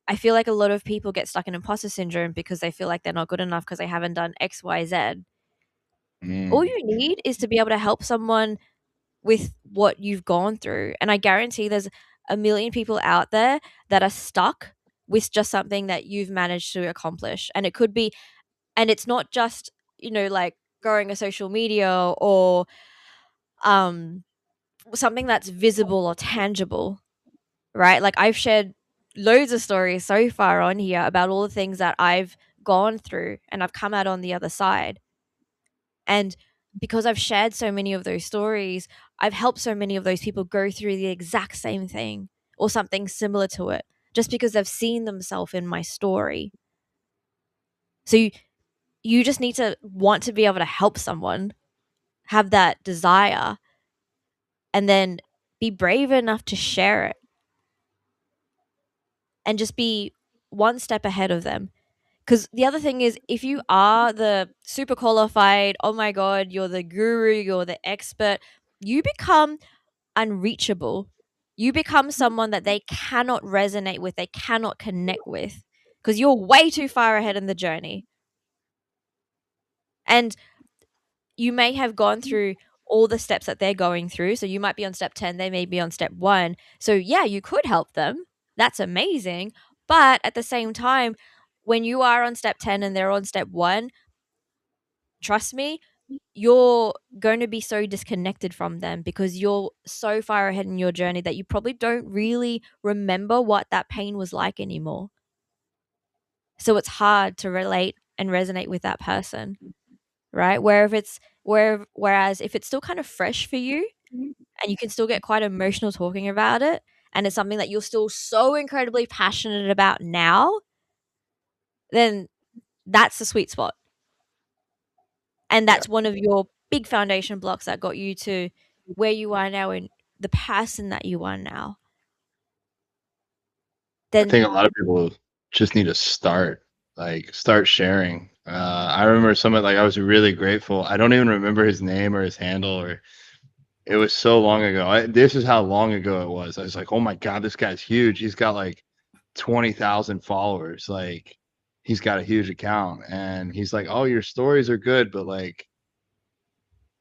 I feel like a lot of people get stuck in imposter syndrome because they feel like they're not good enough because they haven't done X, Y, Z. All Mm. you need is to be able to help someone with what you've gone through. And I guarantee there's a million people out there that are stuck with just something that you've managed to accomplish. And it could be, and it's not just, like growing a social media or um something that's visible or tangible, right? Like I've shared loads of stories so far on here about all the things that I've gone through and I've come out on the other side. And because I've shared so many of those stories, I've helped so many of those people go through the exact same thing or something similar to it just because they've seen themselves in my story. So you just need to want to be able to help someone, have that desire, and then be brave enough to share it and just be one step ahead of them. Because the other thing is, if you are the super qualified, oh my God, you're the guru, you're the expert, you become unreachable. You become someone that they cannot resonate with, they cannot connect with because you're way too far ahead in the journey. And you may have gone through all the steps that they're going through. So you might be on step 10, they may be on step 1. So yeah, you could help them. That's amazing. But at the same time, when you are on step 10 and they're on step 1, trust me, you're going to be so disconnected from them because you're so far ahead in your journey that you probably don't really remember what that pain was like anymore. So it's hard to relate and resonate with that person, right? Whereas if it's still kind of fresh for you and you can still get quite emotional talking about it and it's something that you're still so incredibly passionate about now, then that's the sweet spot. And Yeah. that's one of your big foundation blocks that got you to where you are now and the person that you are now. I Then think a lot of people just need to start sharing. I remember someone like I was really grateful. I don't even remember his name or his handle, or it was so long ago. This is how long ago it was. I was like, oh my God, this guy's huge. He's got like 20,000 followers. Like he's got a huge account. And he's like, oh, your stories are good, but like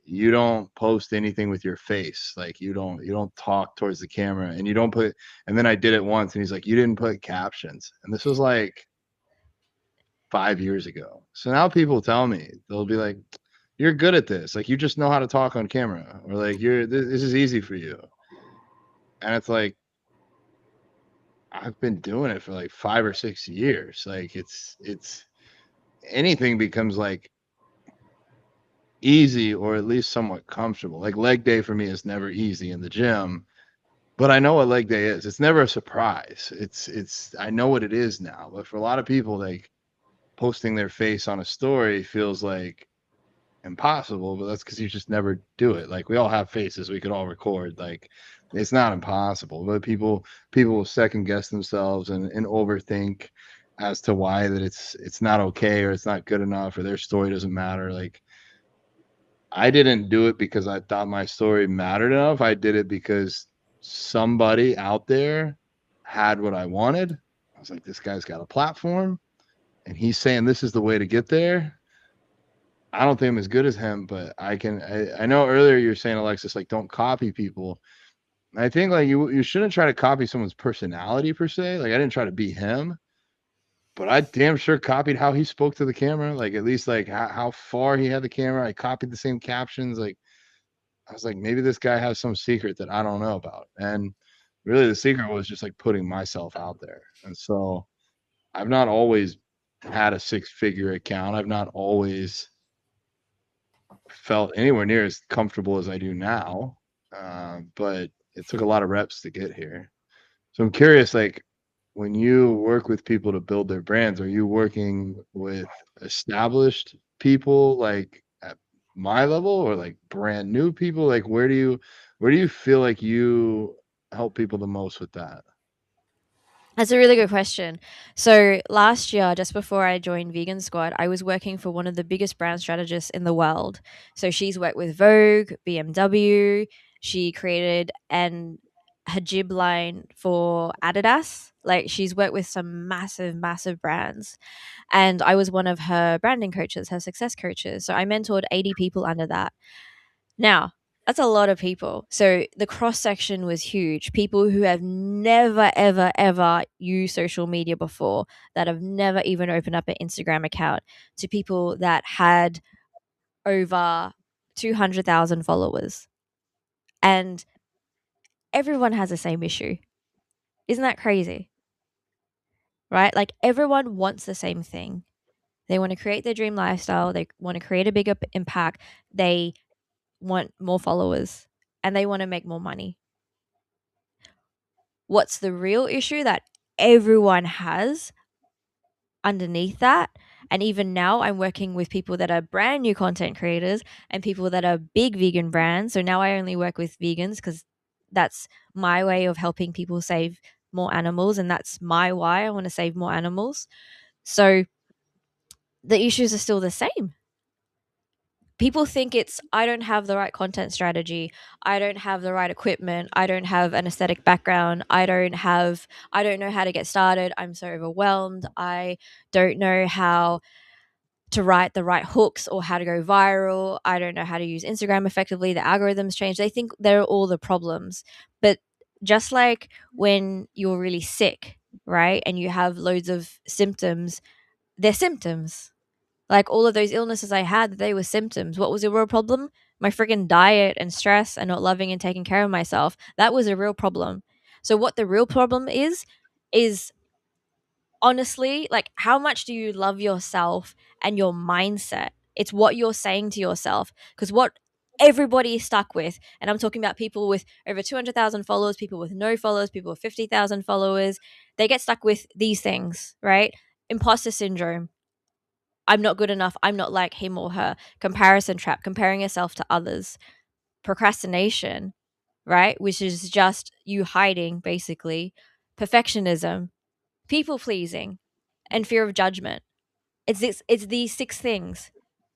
you don't post anything with your face. Like you don't talk towards the camera and you don't put, and then I did it once and he's like, you didn't put captions. And this was like 5 years ago. So now people tell me, they'll be like, you're good at this. Like you just know how to talk on camera, or like this is easy for you. And it's like, I've been doing it for like 5 or 6 years. Like it's anything becomes like easy or at least somewhat comfortable. Like leg day for me is never easy in the gym, but I know what leg day is. It's never a surprise. It's I know what it is now. But for a lot of people, like posting their face on a story feels like impossible, but that's because you just never do it. Like we all have faces, we could all record. Like it's not impossible, but people will second guess themselves and overthink as to why that it's not okay or it's not good enough or their story doesn't matter. Like I didn't do it because I thought my story mattered enough. I did it because somebody out there had what I wanted. I was like, this guy's got a platform and he's saying this is the way to get there. I don't think I'm as good as him, but I know earlier you were saying, Alexis, like don't copy people. I think like you shouldn't try to copy someone's personality per se. Like I didn't try to be him, but I damn sure copied how he spoke to the camera. Like at least like how far he had the camera. I copied the same captions. Like I was like, maybe this guy has some secret that I don't know about. And really the secret was just like putting myself out there. And so I've not always had a six-figure account. I've not always felt anywhere near as comfortable as I do now. But it took a lot of reps to get here. So I'm curious, like when you work with people to build their brands, are you working with established people like at my level or like brand new people? Like where do you feel like you help people the most with that? That's a really good question. So last year, just before I joined Vegan Squad, I was working for one of the biggest brand strategists in the world. So she's worked with Vogue, BMW. She created an hijab line for Adidas. Like she's worked with some massive, massive brands. And I was one of her branding coaches, her success coaches. So I mentored 80 people under that. Now, that's a lot of people. So the cross section was huge. People who have never, ever, ever used social media before, that have never even opened up an Instagram account, to people that had over 200,000 followers. And everyone has the same issue. Isn't that crazy? Right? Like everyone wants the same thing. They want to create their dream lifestyle. They want to create a bigger impact. They want more followers and they want to make more money. What's the real issue that everyone has underneath that? And even now, I'm working with people that are brand new content creators and people that are big vegan brands. So now I only work with vegans because that's my way of helping people save more animals. And that's my why I want to save more animals. So the issues are still the same. People think it's, I don't have the right content strategy, I don't have the right equipment, I don't have an aesthetic background, I don't know how to get started, I'm so overwhelmed, I don't know how to write the right hooks or how to go viral, I don't know how to use Instagram effectively, the algorithms change. They think they're all the problems. But just like when you're really sick, right, and you have loads of symptoms, they're symptoms. Like all of those illnesses I had, they were symptoms. What was the real problem? My freaking diet and stress and not loving and taking care of myself. That was a real problem. So what the real problem is honestly, like how much do you love yourself and your mindset? It's what you're saying to yourself. Because what everybody is stuck with, and I'm talking about people with over 200,000 followers, people with no followers, people with 50,000 followers, they get stuck with these things, right? Imposter syndrome. I'm not good enough. I'm not like him or her. Comparison trap, comparing yourself to others. Procrastination, right? Which is just you hiding, basically. Perfectionism, people pleasing, and fear of judgment. It's these six things.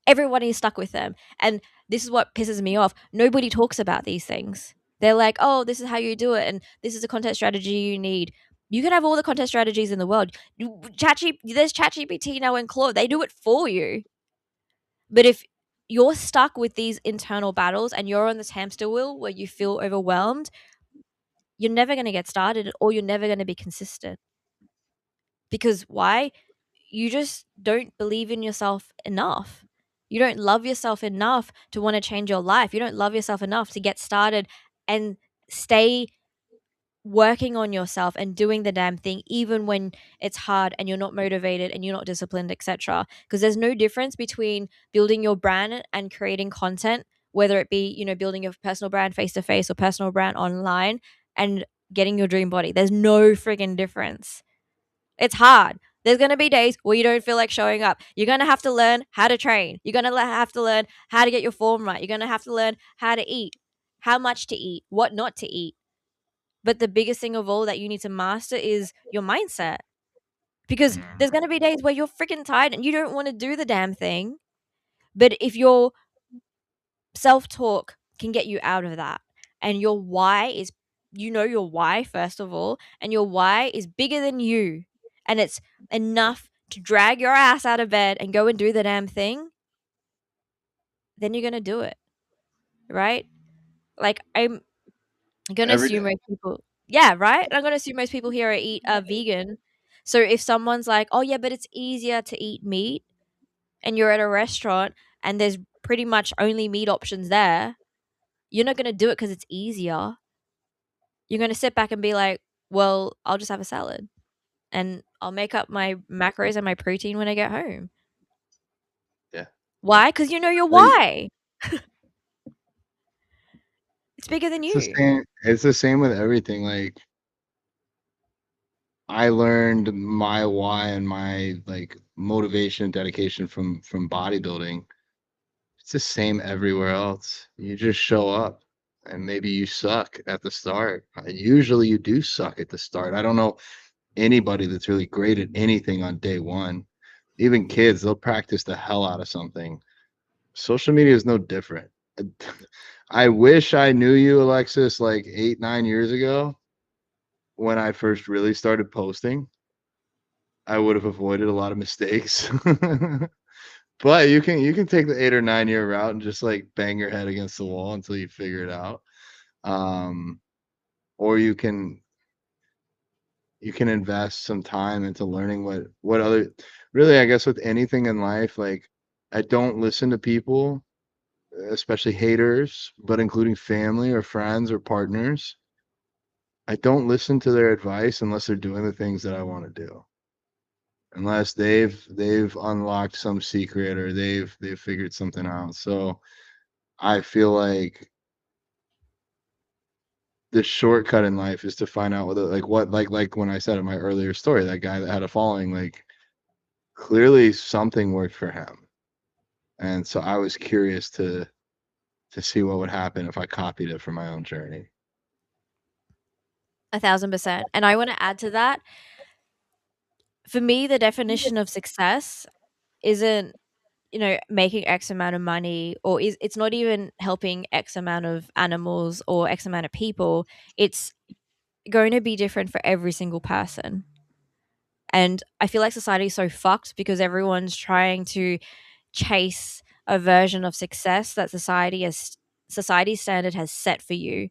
Everybody is stuck with them. And this is what pisses me off. Nobody talks about these things. They're like, oh, this is how you do it, and this is a content strategy you need. You can have all the content strategies in the world. There's ChatGPT now and Claude. They do it for you. But if you're stuck with these internal battles and you're on this hamster wheel where you feel overwhelmed, you're never going to get started or you're never going to be consistent. Because why? You just don't believe in yourself enough. You don't love yourself enough to want to change your life. You don't love yourself enough to get started and stay working on yourself and doing the damn thing even when it's hard and you're not motivated and you're not disciplined, etc. Because there's no difference between building your brand and creating content, whether it be, you know, building your personal brand face to face or personal brand online, and getting your dream body. There's no friggin' difference. It's hard. There's going to be days where you don't feel like showing up. You're going to have to learn how to train. You're going to have to learn how to get your form right. You're going to have to learn how to eat, how much to eat, what not to eat. But the biggest thing of all that you need to master is your mindset. Because there's going to be days where you're freaking tired and you don't want to do the damn thing. But if your self talk can get you out of that, and your why is, you know, your why, first of all, and your why is bigger than you, and it's enough to drag your ass out of bed and go and do the damn thing, then you're going to do it. Right? Like, I'm going to Every assume day. most people, yeah, right? I'm going to assume most people here are vegan. So if someone's like, oh, yeah, but it's easier to eat meat, and you're at a restaurant and there's pretty much only meat options there, you're not going to do it because it's easier. You're going to sit back and be like, well, I'll just have a salad and I'll make up my macros and my protein when I get home. Yeah. Why? Because you know your Like, why. It's bigger than it's the you. same. It's the same with everything. Like, I learned my why and my like motivation and dedication from bodybuilding. It's the same everywhere else. You just show up and maybe you suck at the start. Usually you do suck at the start. I don't know anybody that's really great at anything on day one. Even kids, they'll practice the hell out of something. Social media is no different. I wish I knew you, Alexis, like 8, 9 years ago when I first really started posting. I would have avoided a lot of mistakes. But you can take the 8 or 9 year route and just like bang your head against the wall until you figure it out. Um, or you can invest some time into learning what other really, I guess, with anything in life, like I don't listen to people, especially haters, but including family or friends or partners. I don't listen to their advice unless they're doing the things that I want to do. Unless they've unlocked some secret or they've figured something out. So I feel like the shortcut in life is to find out whether like when I said in my earlier story, that guy that had a following, like clearly something worked for him. And so I was curious to see what would happen if I copied it for my own journey. 1,000%. And I want to add to that. For me, the definition of success isn't, you know, making X amount of money, or it's not even helping X amount of animals or X amount of people. It's going to be different for every single person. And I feel like society is so fucked because everyone's trying to chase a version of success that society's standard has set for you.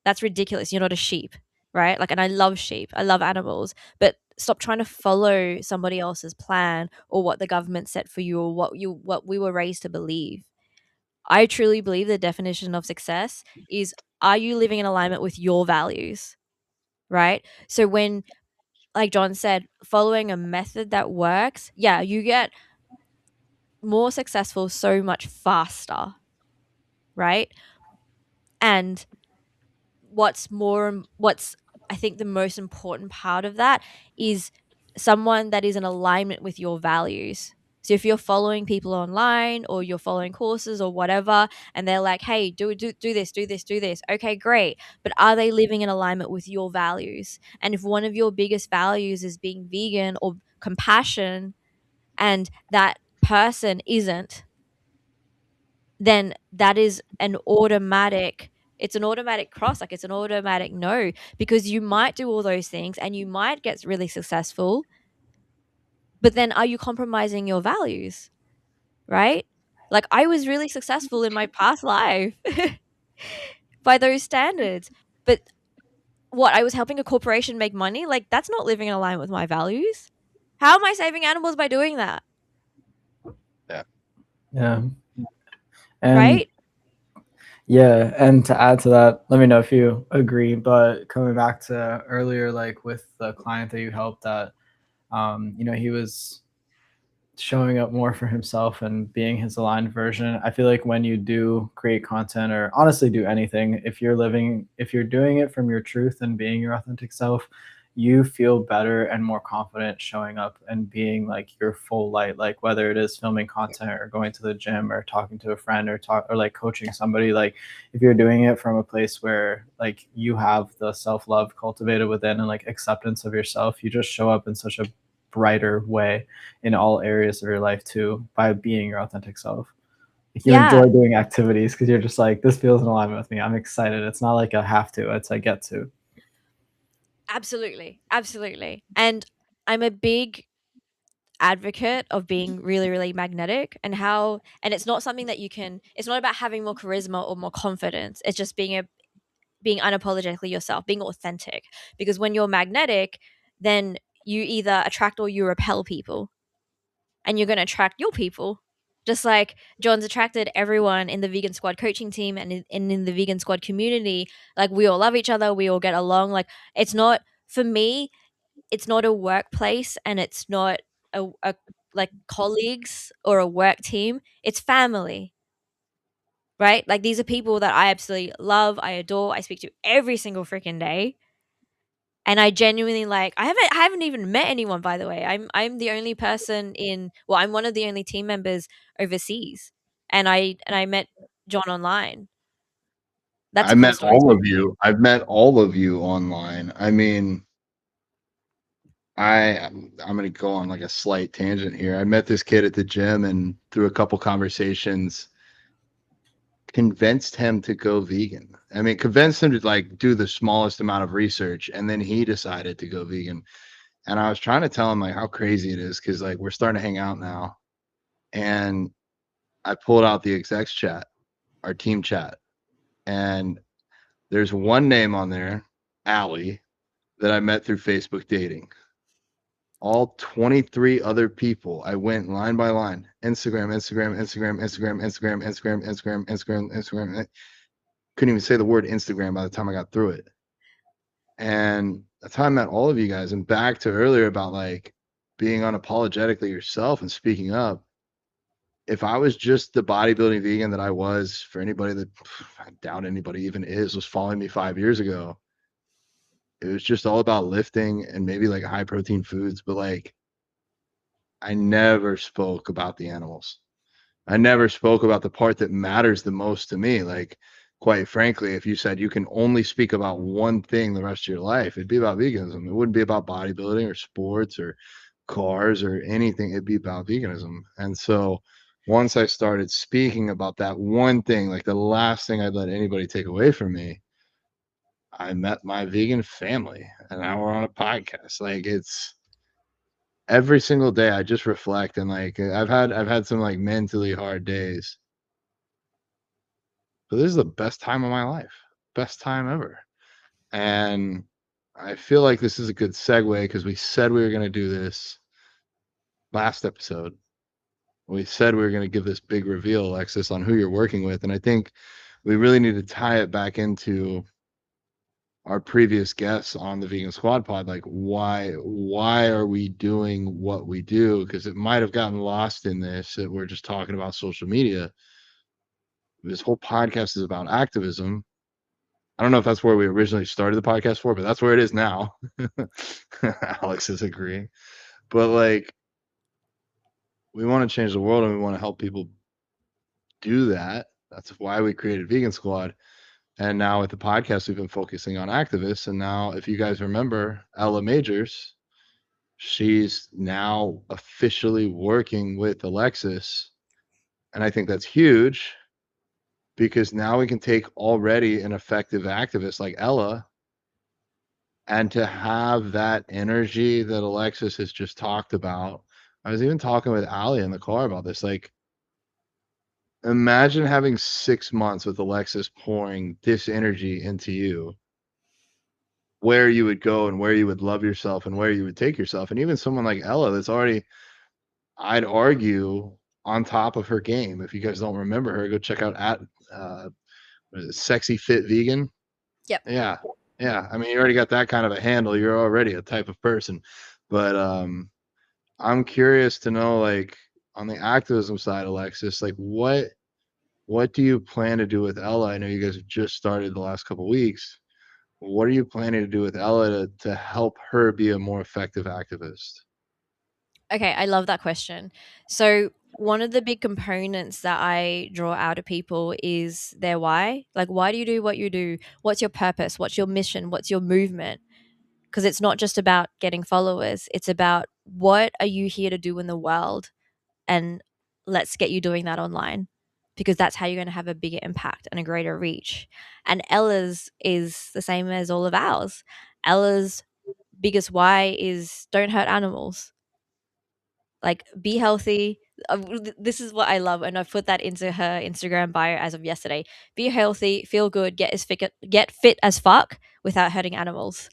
That's ridiculous. You're not a sheep, right? Like, and I love sheep. I love animals, but stop trying to follow somebody else's plan or what the government set for you or what we were raised to believe. I truly believe the definition of success is, are you living in alignment with your values, right? So when, like John said, following a method that works, yeah, you get more successful so much faster, right? And what's I think the most important part of that is someone that is in alignment with your values. So if you're following people online or you're following courses or whatever, and they're like, hey, do this, do this, do this, okay, great, but are they living in alignment with your values? And if one of your biggest values is being vegan or compassion, and that person isn't, then that is an automatic, it's an automatic cross, like it's an automatic no, because you might do all those things and you might get really successful, but then are you compromising your values, right? Like, I was really successful in my past life by those standards, but what, I was helping a corporation make money? Like, that's not living in alignment with my values. How am I saving animals by doing that? Yeah. Yeah. And Right? Yeah, and to add to that, let me know if you agree. But coming back to earlier, like with the client that you helped, that he was showing up more for himself and being his aligned version. I feel like when you do create content or honestly do anything, if you're doing it from your truth and being your authentic self, you feel better and more confident showing up and being like your full light. Like whether it is filming content or going to the gym or talking to a friend or like coaching somebody, like if you're doing it from a place where like you have the self-love cultivated within and like acceptance of yourself, you just show up in such a brighter way in all areas of your life too by being your authentic self. Like you Yeah, enjoy doing activities because you're just like, this feels in alignment with me. I'm excited. It's not like I have to, it's I get to. absolutely. Absolutely. And I'm a big advocate of being really, really magnetic, and it's not something that it's not about having more charisma or more confidence. It's just being unapologetically yourself, being authentic. Because when you're magnetic, then you either attract or you repel people, and you're going to attract your people. Just like John's attracted everyone in the Vegan Squad coaching team and in the Vegan Squad community. Like we all love each other, we all get along. Like it's not, for me, it's not a workplace, and it's not a like colleagues or a work team. It's family, right? Like these are people that I absolutely love, I adore, I speak to every single freaking day. And I genuinely like, I haven't even met anyone, by the way. I'm the only person I'm one of the only team members overseas. And I met John online. That's I a cool met story all of too. you. I've met all of you online. I mean, I'm going to go on like a slight tangent here. I met this kid at the gym and through a couple conversations convinced him to go vegan. I mean, convinced him to like do the smallest amount of research and then he decided to go vegan. And I was trying to tell him like how crazy it is cuz like we're starting to hang out now. And I pulled out the execs chat, our team chat, and there's one name on there, Allie, that I met through Facebook dating. All 23 other people, I went line by line. Instagram, Instagram, Instagram, Instagram, Instagram, Instagram, Instagram, Instagram, Instagram. Couldn't even say the word Instagram by the time I got through it. And that's how I met all of you guys. And back to earlier about like being unapologetically yourself and speaking up. If I was just the bodybuilding vegan that I was, for anybody that I doubt anybody even was following me 5 years ago, it was just all about lifting and maybe like high protein foods. But like, I never spoke about the animals. I never spoke about the part that matters the most to me. Like, quite frankly, if you said you can only speak about one thing the rest of your life, it'd be about veganism. It wouldn't be about bodybuilding or sports or cars or anything. It'd be about veganism. And so once I started speaking about that one thing, like the last thing I'd let anybody take away from me, I met my vegan family and now we're on a podcast. Like it's every single day I just reflect and like I've had some like mentally hard days. But this is the best time of my life. Best time ever. And I feel like this is a good segue because we said we were going to do this last episode. We said we were going to give this big reveal, Alexis, on who you're working with. And I think we really need to tie it back into our previous guests on the Vegan Squad Pod. Like, why are we doing what we do? Because it might have gotten lost in this that we're just talking about social media. This whole podcast is about activism. I don't know if that's where we originally started the podcast for, but that's where it is now. Alex is agreeing. But like, we want to change the world and we want to help people do that. That's why we created Vegan Squad. And now with the podcast, we've been focusing on activists. And now, if you guys remember Ella Majors, she's now officially working with Alexis. And I think that's huge because now we can take already an effective activist like Ella and to have that energy that Alexis has just talked about. I was even talking with Ali in the car about this. Like, imagine having 6 months with Alexis pouring this energy into you, where you would go and where you would love yourself and where you would take yourself. And even someone like Ella that's already, I'd argue, on top of her game. If you guys don't remember her, go check out at Sexy Fit Vegan. Yep. Yeah. Yeah. I mean, you already got that kind of a handle. You're already a type of person. But I'm curious to know, like, on the activism side, Alexis, like what do you plan to do with Ella? I know you guys have just started the last couple weeks. What are you planning to do with Ella to help her be a more effective activist? Okay, I love that question. So, one of the big components that I draw out of people is their why. Like, why do you do what you do? What's your purpose? What's your mission? What's your movement? Because it's not just about getting followers, it's about what are you here to do in the world? And let's get you doing that online because that's how you're going to have a bigger impact and a greater reach. And Ella's is the same as all of ours. Ella's biggest why is don't hurt animals. Like, be healthy. This is what I love, and I've put that into her Instagram bio as of yesterday. Be healthy, feel good, get fit as fuck without hurting animals.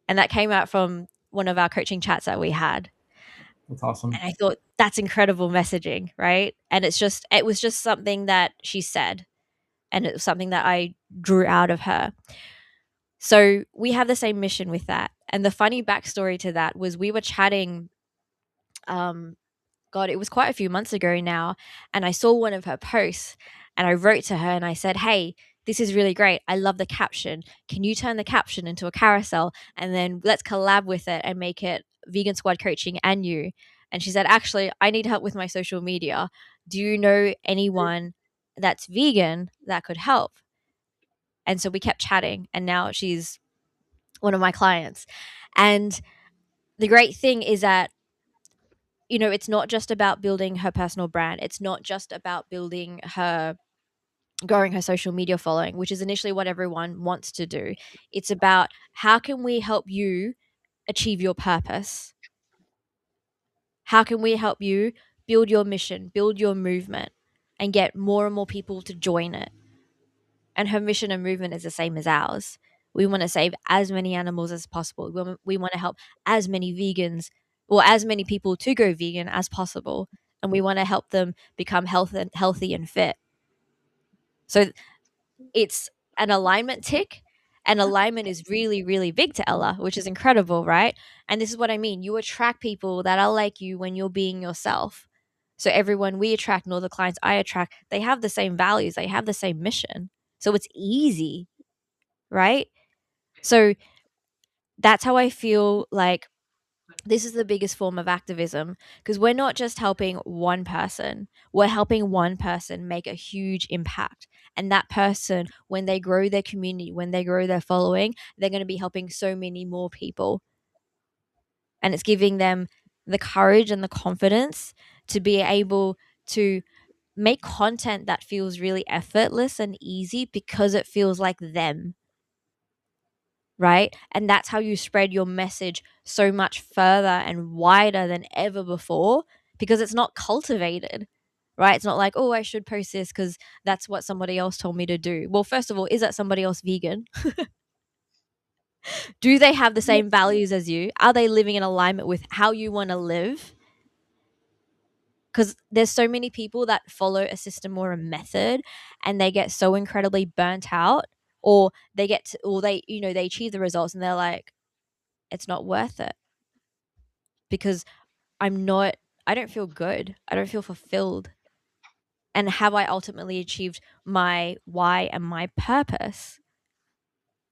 And that came out from one of our coaching chats that we had. That's awesome. And I thought that's incredible messaging, right? And it was just something that she said, and it was something that I drew out of her. So we have the same mission with that. And the funny backstory to that was we were chatting God, it was quite a few months ago now. And I saw one of her posts and I wrote to her and I said, hey, this is really great. I love the caption. Can you turn the caption into a carousel and then let's collab with it and make it Vegan Squad Coaching and you? And she said, actually, I need help with my social media. Do you know anyone that's vegan that could help? And so we kept chatting and now she's one of my clients. And the great thing is that it's not just about building her personal brand. It's not just about growing her social media following, which is initially what everyone wants to do. It's about how can we help you achieve your purpose? How can we help you build your mission, build your movement, and get more and more people to join it? And her mission and movement is the same as ours. We want to save as many animals as possible. We want to help as many vegans or as many people to go vegan as possible. And we want to help them become healthy and fit. So it's an alignment tick. And alignment is really, really big to Ella, which is incredible, right? And this is what I mean. You attract people that are like you when you're being yourself. So everyone we attract and all the clients I attract, they have the same values. They have the same mission. So it's easy, right? So that's how I feel like this is the biggest form of activism because we're not just helping one person, we're helping one person make a huge impact. And that person, when they grow their community, when they grow their following, they're going to be helping so many more people. And it's giving them the courage and the confidence to be able to make content that feels really effortless and easy because it feels like them. Right? And that's how you spread your message so much further and wider than ever before because it's not cultivated, right? It's not like, oh, I should post this because that's what somebody else told me to do. Well, first of all, is that somebody else vegan? Do they have the same values as you? Are they living in alignment with how you want to live? Because there's so many people that follow a system or a method and they get so incredibly burnt out or they achieve the results and they're like, it's not worth it because I don't feel good. I don't feel fulfilled. And have I ultimately achieved my why and my purpose?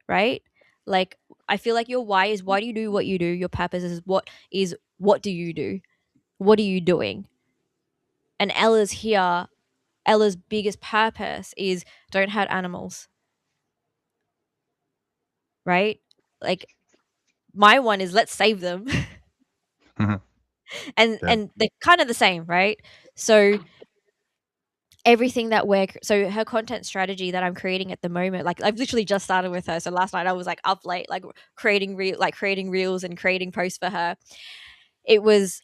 Right? Like, I feel like your why is why do you do what you do? Your purpose is what do you do? What are you doing? And Ella's here. Ella's biggest purpose is don't hurt animals. Right? Like, my one is let's save them. and Yeah. and they're kind of the same, right? So everything that so her content strategy that I'm creating at the moment, like I've literally just started with her. So last night I was like up late, like creating reels and creating posts for her. It was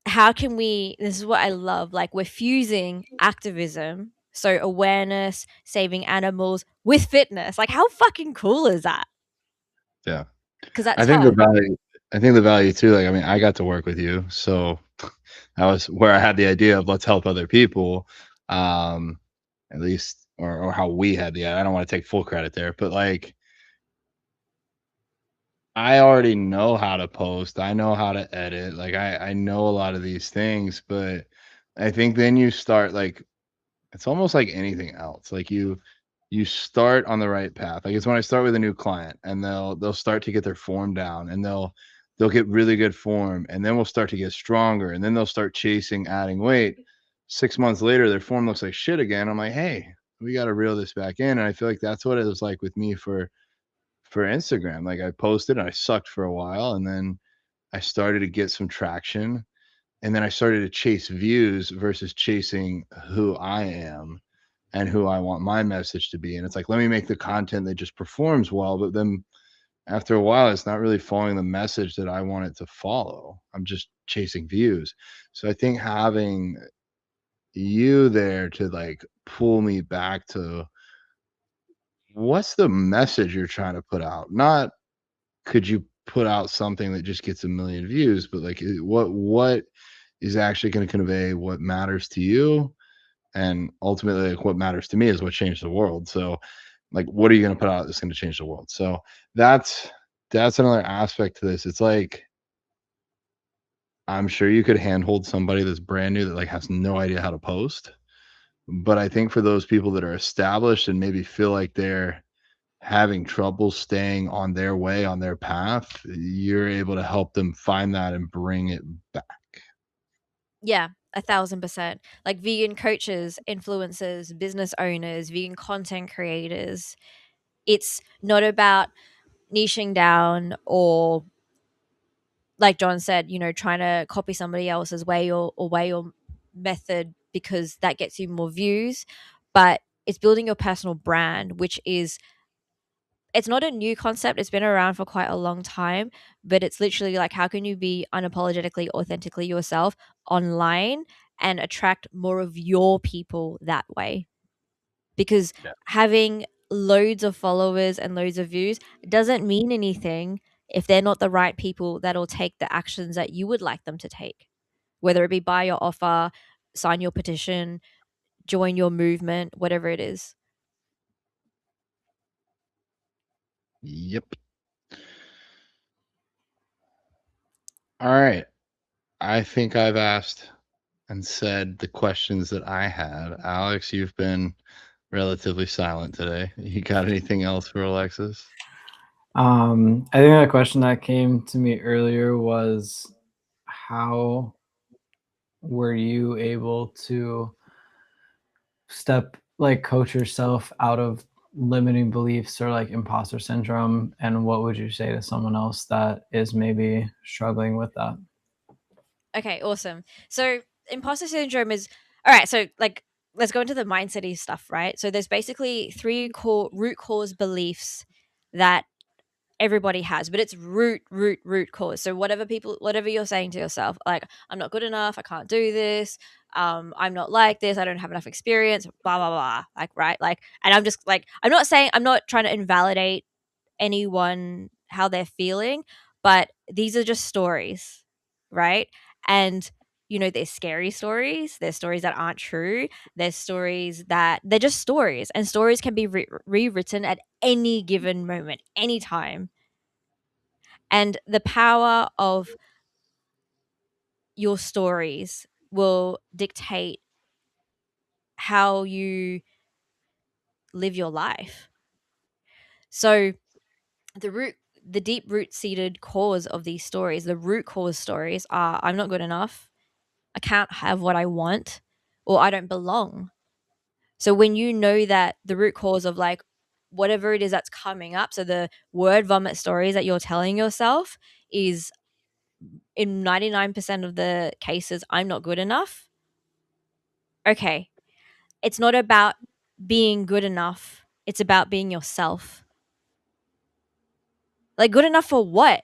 this is what I love. Like, we're fusing activism, so awareness, saving animals with fitness. Like, how fucking cool is that? Yeah. Because that's I think her. the value too, like, I mean, I got to work with you, so that was where I had the idea of let's help other people. at least, or how we had the ad. I don't want to take full credit there, but like I already know how to post. I know how to edit. Like I know a lot of these things, but I think then you start like it's almost like anything else. Like you start on the right path. Like it's when I start with a new client and they'll start to get their form down and they'll get really good form and then we'll start to get stronger and then they'll start chasing adding weight. 6 months later, their form looks like shit again. I'm like, hey, we got to reel this back in. And I feel like that's what it was like with me for Instagram. Like I posted and I sucked for a while and then I started to get some traction and then I started to chase views versus chasing who I am and who I want my message to be. And it's like, let me make the content that just performs well, but then after a while, it's not really following the message that I want it to follow. I'm just chasing views. So I think having you there to like pull me back to what's the message you're trying to put out? Not could you put out something that just gets a million views, but like what is actually going to convey what matters to you, and ultimately like what matters to me is what changed the world. So like what are you going to put out that's going to change the world? So that's that's another aspect to this. It's like I'm sure you could handhold somebody that's brand new that like has no idea how to post, but I think for those people that are established and maybe feel like they're having trouble staying on their way, on their path, you're able to help them find that and bring it back. Yeah, 1,000%. Like vegan coaches, influencers, business owners, vegan content creators. It's not about niching down or, like John said, trying to copy somebody else's way or way or method because that gets you more views. But it's building your personal brand, which is, it's not a new concept. It's been around for quite a long time, but it's literally like, how can you be unapologetically, authentically yourself online and attract more of your people that way? Because Yeah. having loads of followers and loads of views doesn't mean anything if they're not the right people that'll take the actions that you would like them to take, whether it be buy your offer, sign your petition, join your movement, whatever it is. Yep. All right. I think I've asked and said the questions that I had. Alex, you've been relatively silent today. You got anything else for Alexis? I think the question that came to me earlier was, how were you able to coach yourself out of limiting beliefs or like imposter syndrome? And what would you say to someone else that is maybe struggling with that? Okay, awesome. So imposter syndrome is, all right. So like, let's go into the mindset-y stuff, right? So there's basically three core root cause beliefs that everybody has, but it's root cause. So whatever you're saying to yourself, like, I'm not good enough, I can't do this, I'm not like this, I don't have enough experience, blah blah blah, like, right, like, and I'm just like, I'm not trying to invalidate anyone how they're feeling, but these are just stories, right? And there's scary stories, there's stories that aren't true, there's stories that they're just stories, and stories can be rewritten at any given moment, anytime. And the power of your stories will dictate how you live your life. So the deep root seated cause of these stories, the root cause stories are, I'm not good enough, I can't have what I want, or I don't belong. So when you know that the root cause of like whatever it is that's coming up, so the word vomit stories that you're telling yourself is, in 99% of the cases, I'm not good enough. Okay, it's not about being good enough. It's about being yourself. Like, good enough for what?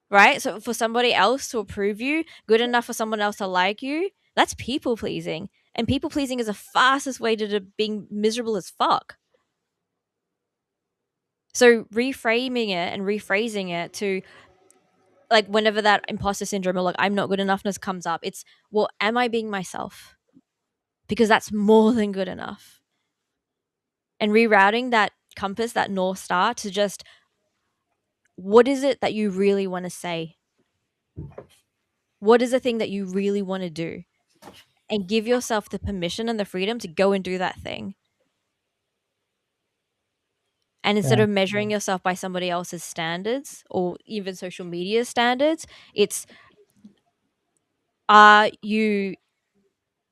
Right? So for somebody else to approve you, good enough for someone else to like you, that's people pleasing. And people pleasing is the fastest way to being miserable as fuck. So reframing it and rephrasing it to, like, whenever that imposter syndrome or like I'm not good enoughness comes up, it's, well, am I being myself? because that's more than good enough. And rerouting that compass, that North Star, to just, what is it that you really want to say? What is the thing that you really want to do? And give yourself the permission and the freedom to go and do that thing. And instead of measuring yourself by somebody else's standards or even social media standards, it's,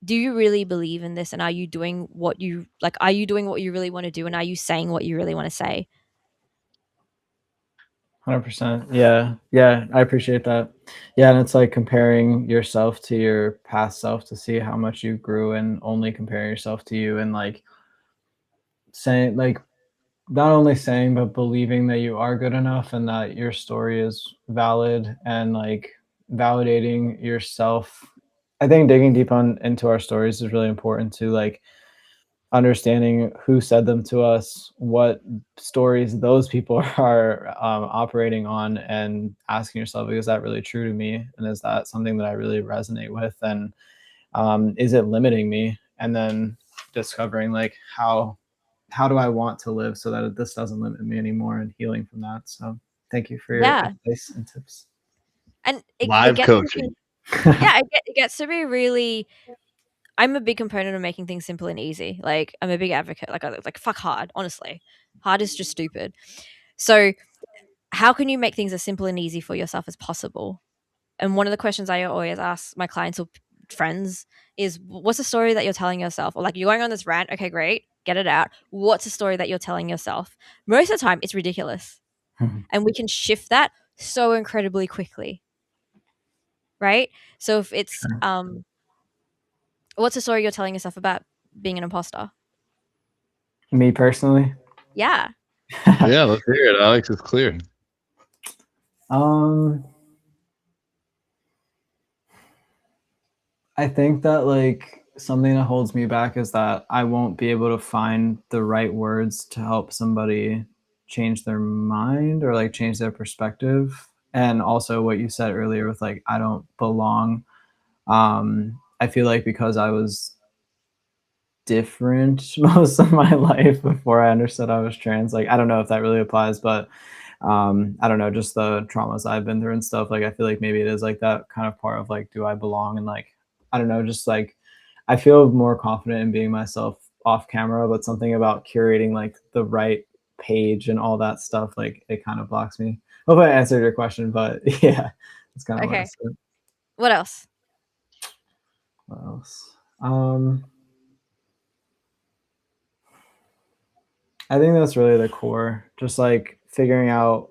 do you really believe in this? And are you doing what you really want to do? And are you saying what you really want to say? 100%. Yeah. Yeah. I appreciate that. Yeah. And it's like comparing yourself to your past self to see how much you grew, and only comparing yourself to you, and like saying, like, not only saying, but believing that you are good enough and that your story is valid, and like validating yourself. I think digging deep into our stories is really important to like understanding who said them to us, what stories those people are operating on, and asking yourself, is that really true to me? And is that something that I really resonate with? And is it limiting me? And then discovering like how do I want to live so that this doesn't limit me anymore, and healing from that. So thank you for your Yeah. advice and tips. And it Live gets to coaching. be, yeah, it gets to be really, I'm a big component of making things simple and easy. Like, I'm a big advocate. Like fuck hard, honestly. Hard is just stupid. So how can you make things as simple and easy for yourself as possible? And one of the questions I always ask my clients or friends is, what's the story that you're telling yourself? Or like, you're going on this rant. Okay, great. Get it out. What's the story that you're telling yourself? Most of the time, it's ridiculous. And we can shift that so incredibly quickly. Right? So if it's, what's the story you're telling yourself about being an imposter? Me personally? Yeah. Yeah, let's hear it. Alex is clear. I think that like something that holds me back is that I won't be able to find the right words to help somebody change their mind or like change their perspective. And also what you said earlier with like, I don't belong. I feel like because I was different most of my life before I understood I was trans, like, I don't know if that really applies, but I don't know, just the traumas I've been through and stuff. Like, I feel like maybe it is like that kind of part of like, do I belong? And like, I don't know, just like, I feel more confident in being myself off camera, but something about curating like the right page and all that stuff, like it kind of blocks me. Hope I answered your question, but yeah, that's kind of what I Okay. said. What else? What else? I think that's really the core, just like figuring out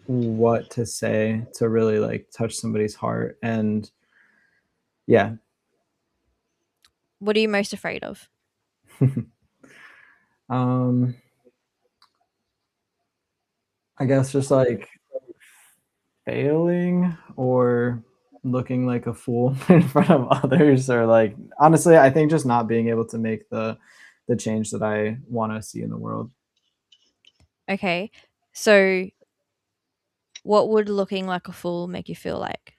what to say to really like touch somebody's heart. And yeah. What are you most afraid of? I guess just like failing or looking like a fool in front of others, or like, honestly, I think just not being able to make the change that I want to see in the world. Okay. So what would looking like a fool make you feel like?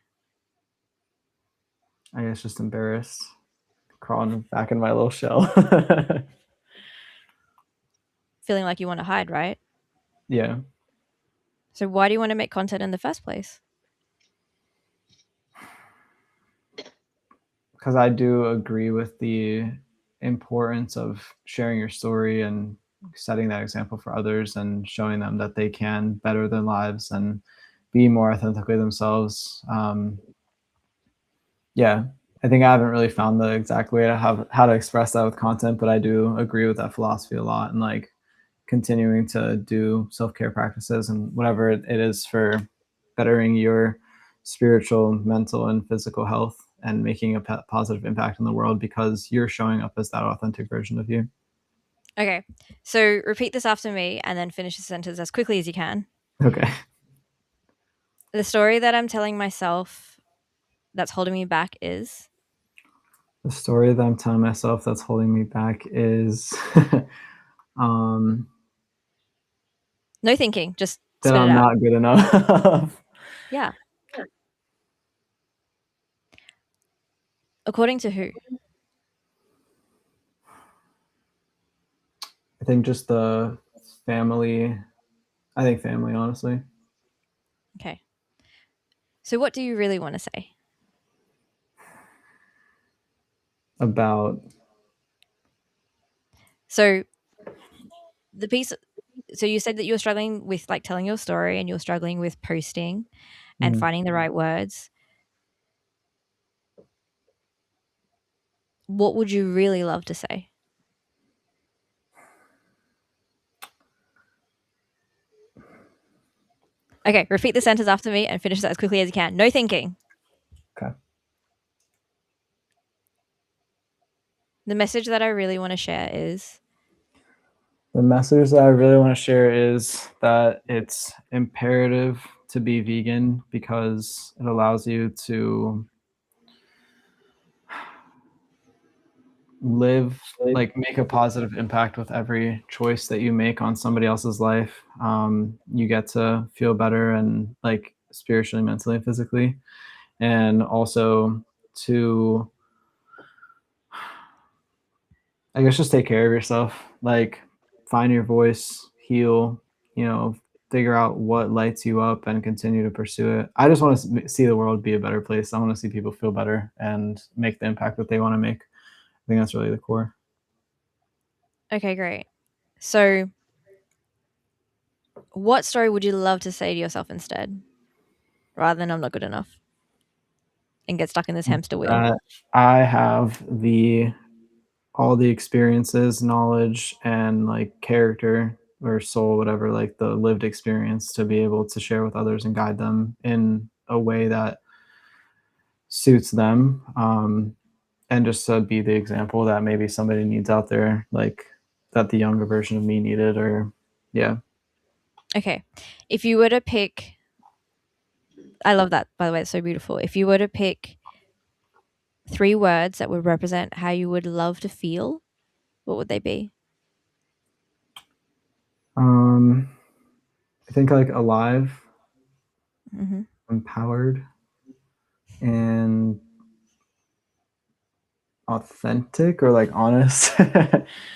I guess just embarrassed, crawling back in my little shell. Feeling like you want to hide, right? Yeah. So why do you want to make content in the first place? Because I do agree with the importance of sharing your story and setting that example for others and showing them that they can better their lives and be more authentically themselves. Yeah, I think I haven't really found the exact way to have how to express that with content, but I do agree with that philosophy a lot, and like continuing to do self-care practices and whatever it is for bettering your spiritual, mental, and physical health, and making a positive impact in the world because you're showing up as that authentic version of you. Okay. So repeat this after me and then finish the sentence as quickly as you can. Okay. The story that I'm telling myself that's holding me back is? The story that I'm telling myself that's holding me back is No thinking, just that spit it I'm out. not good enough. Yeah. According to who? think just the family. I think family, honestly. Okay. So what do you really want to say? About So the piece, so you said that you're struggling with like telling your story and you're struggling with posting and finding the right words. What would you really love to say? Okay, repeat the sentence after me and finish that as quickly as you can. No thinking. Okay. The message that I really want to share is The message that I really want to share is that it's imperative to be vegan because it allows you to live, like make a positive impact with every choice that you make on somebody else's life. You get to feel better and like spiritually, mentally, and physically, and also to, I guess, just take care of yourself. Like find your voice, heal, figure out what lights you up and continue to pursue it. I just want to see the world be a better place. I want to see people feel better and make the impact that they want to make. I think that's really the core. okay, great. So what story would you love to say to yourself instead rather than I'm not good enough and get stuck in this hamster wheel? I have all the experiences, knowledge, and like character or soul, whatever, like the lived experience to be able to share with others and guide them in a way that suits them. And just to be the example that maybe somebody needs out there, like that the younger version of me needed, or yeah. Okay. If you were to pick, I love that, by the way, it's so beautiful. If you were to pick 3 words that would represent how you would love to feel, what would they be? I think like alive, Mm-hmm. empowered, and authentic, or like honest.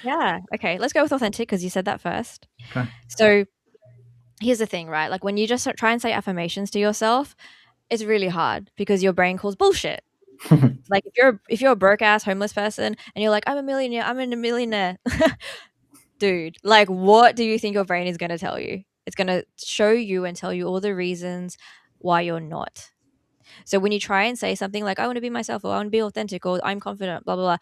Yeah. Okay. Let's go with authentic because you said that first. Okay. So here's the thing, right? Like when you just try and say affirmations to yourself, it's really hard because your brain calls bullshit. Like if you're a broke ass homeless person and you're like, I'm a millionaire, I'm a millionaire. Dude, like what do you think your brain is going to tell you? It's going to show you and tell you all the reasons why you're not. So when you try and say something like I want to be myself or I want to be authentic or I'm confident, blah blah blah,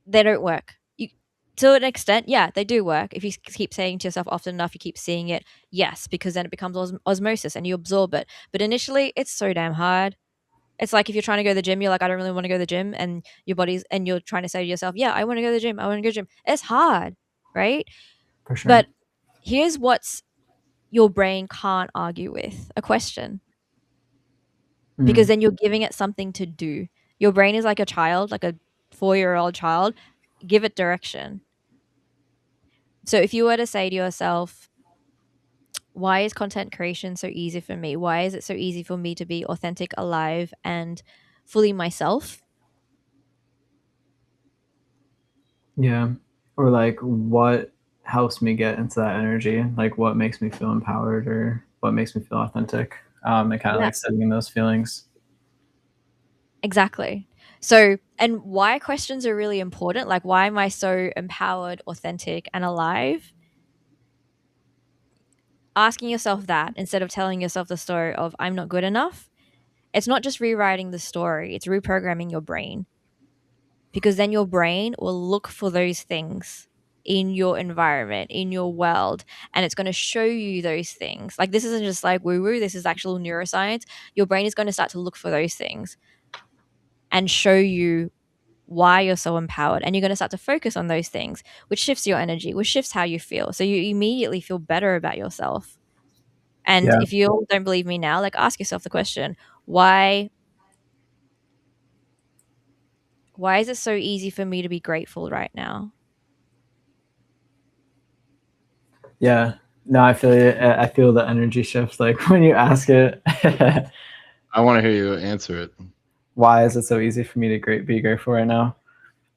they don't work. You, to an extent, yeah, they do work. If you keep saying to yourself often enough, you keep seeing it, yes, because then it becomes osmosis and you absorb it. But initially, it's so damn hard. It's like if you're trying to go to the gym, you're like, I don't really want to go to the gym, and you're trying to say to yourself, yeah, I want to go to the gym, I want to go to the gym. It's hard, right? For sure. But here's what's your brain can't argue with: a question. Because then you're giving it something to do. Your brain is like a child, like a 4-year-old child. Give it direction. So if you were to say to yourself, why is content creation so easy for me? Why is it so easy for me to be authentic, alive, and fully myself? Yeah. Or like what helps me get into that energy? Like what makes me feel empowered or what makes me feel authentic? And kind of Yeah. like sitting those feelings. Exactly. So, and why questions are really important, like why am I so empowered, authentic, and alive? Asking yourself that instead of telling yourself the story of I'm not good enough, it's not just rewriting the story, it's reprogramming your brain. Because then your brain will look for those things in your environment, in your world, and it's going to show you those things. Like this isn't just like woo woo, this is actual neuroscience. Your brain is going to start to look for those things and show you why you're so empowered, and you're going to start to focus on those things, which shifts your energy, which shifts how you feel, so you immediately feel better about yourself. And Yeah. if you don't believe me now, like ask yourself the question, why is it so easy for me to be grateful right now? Yeah. No, I feel it. I feel the energy shift like when you ask it. I want to hear you answer it. Why is it so easy for me to be grateful right now?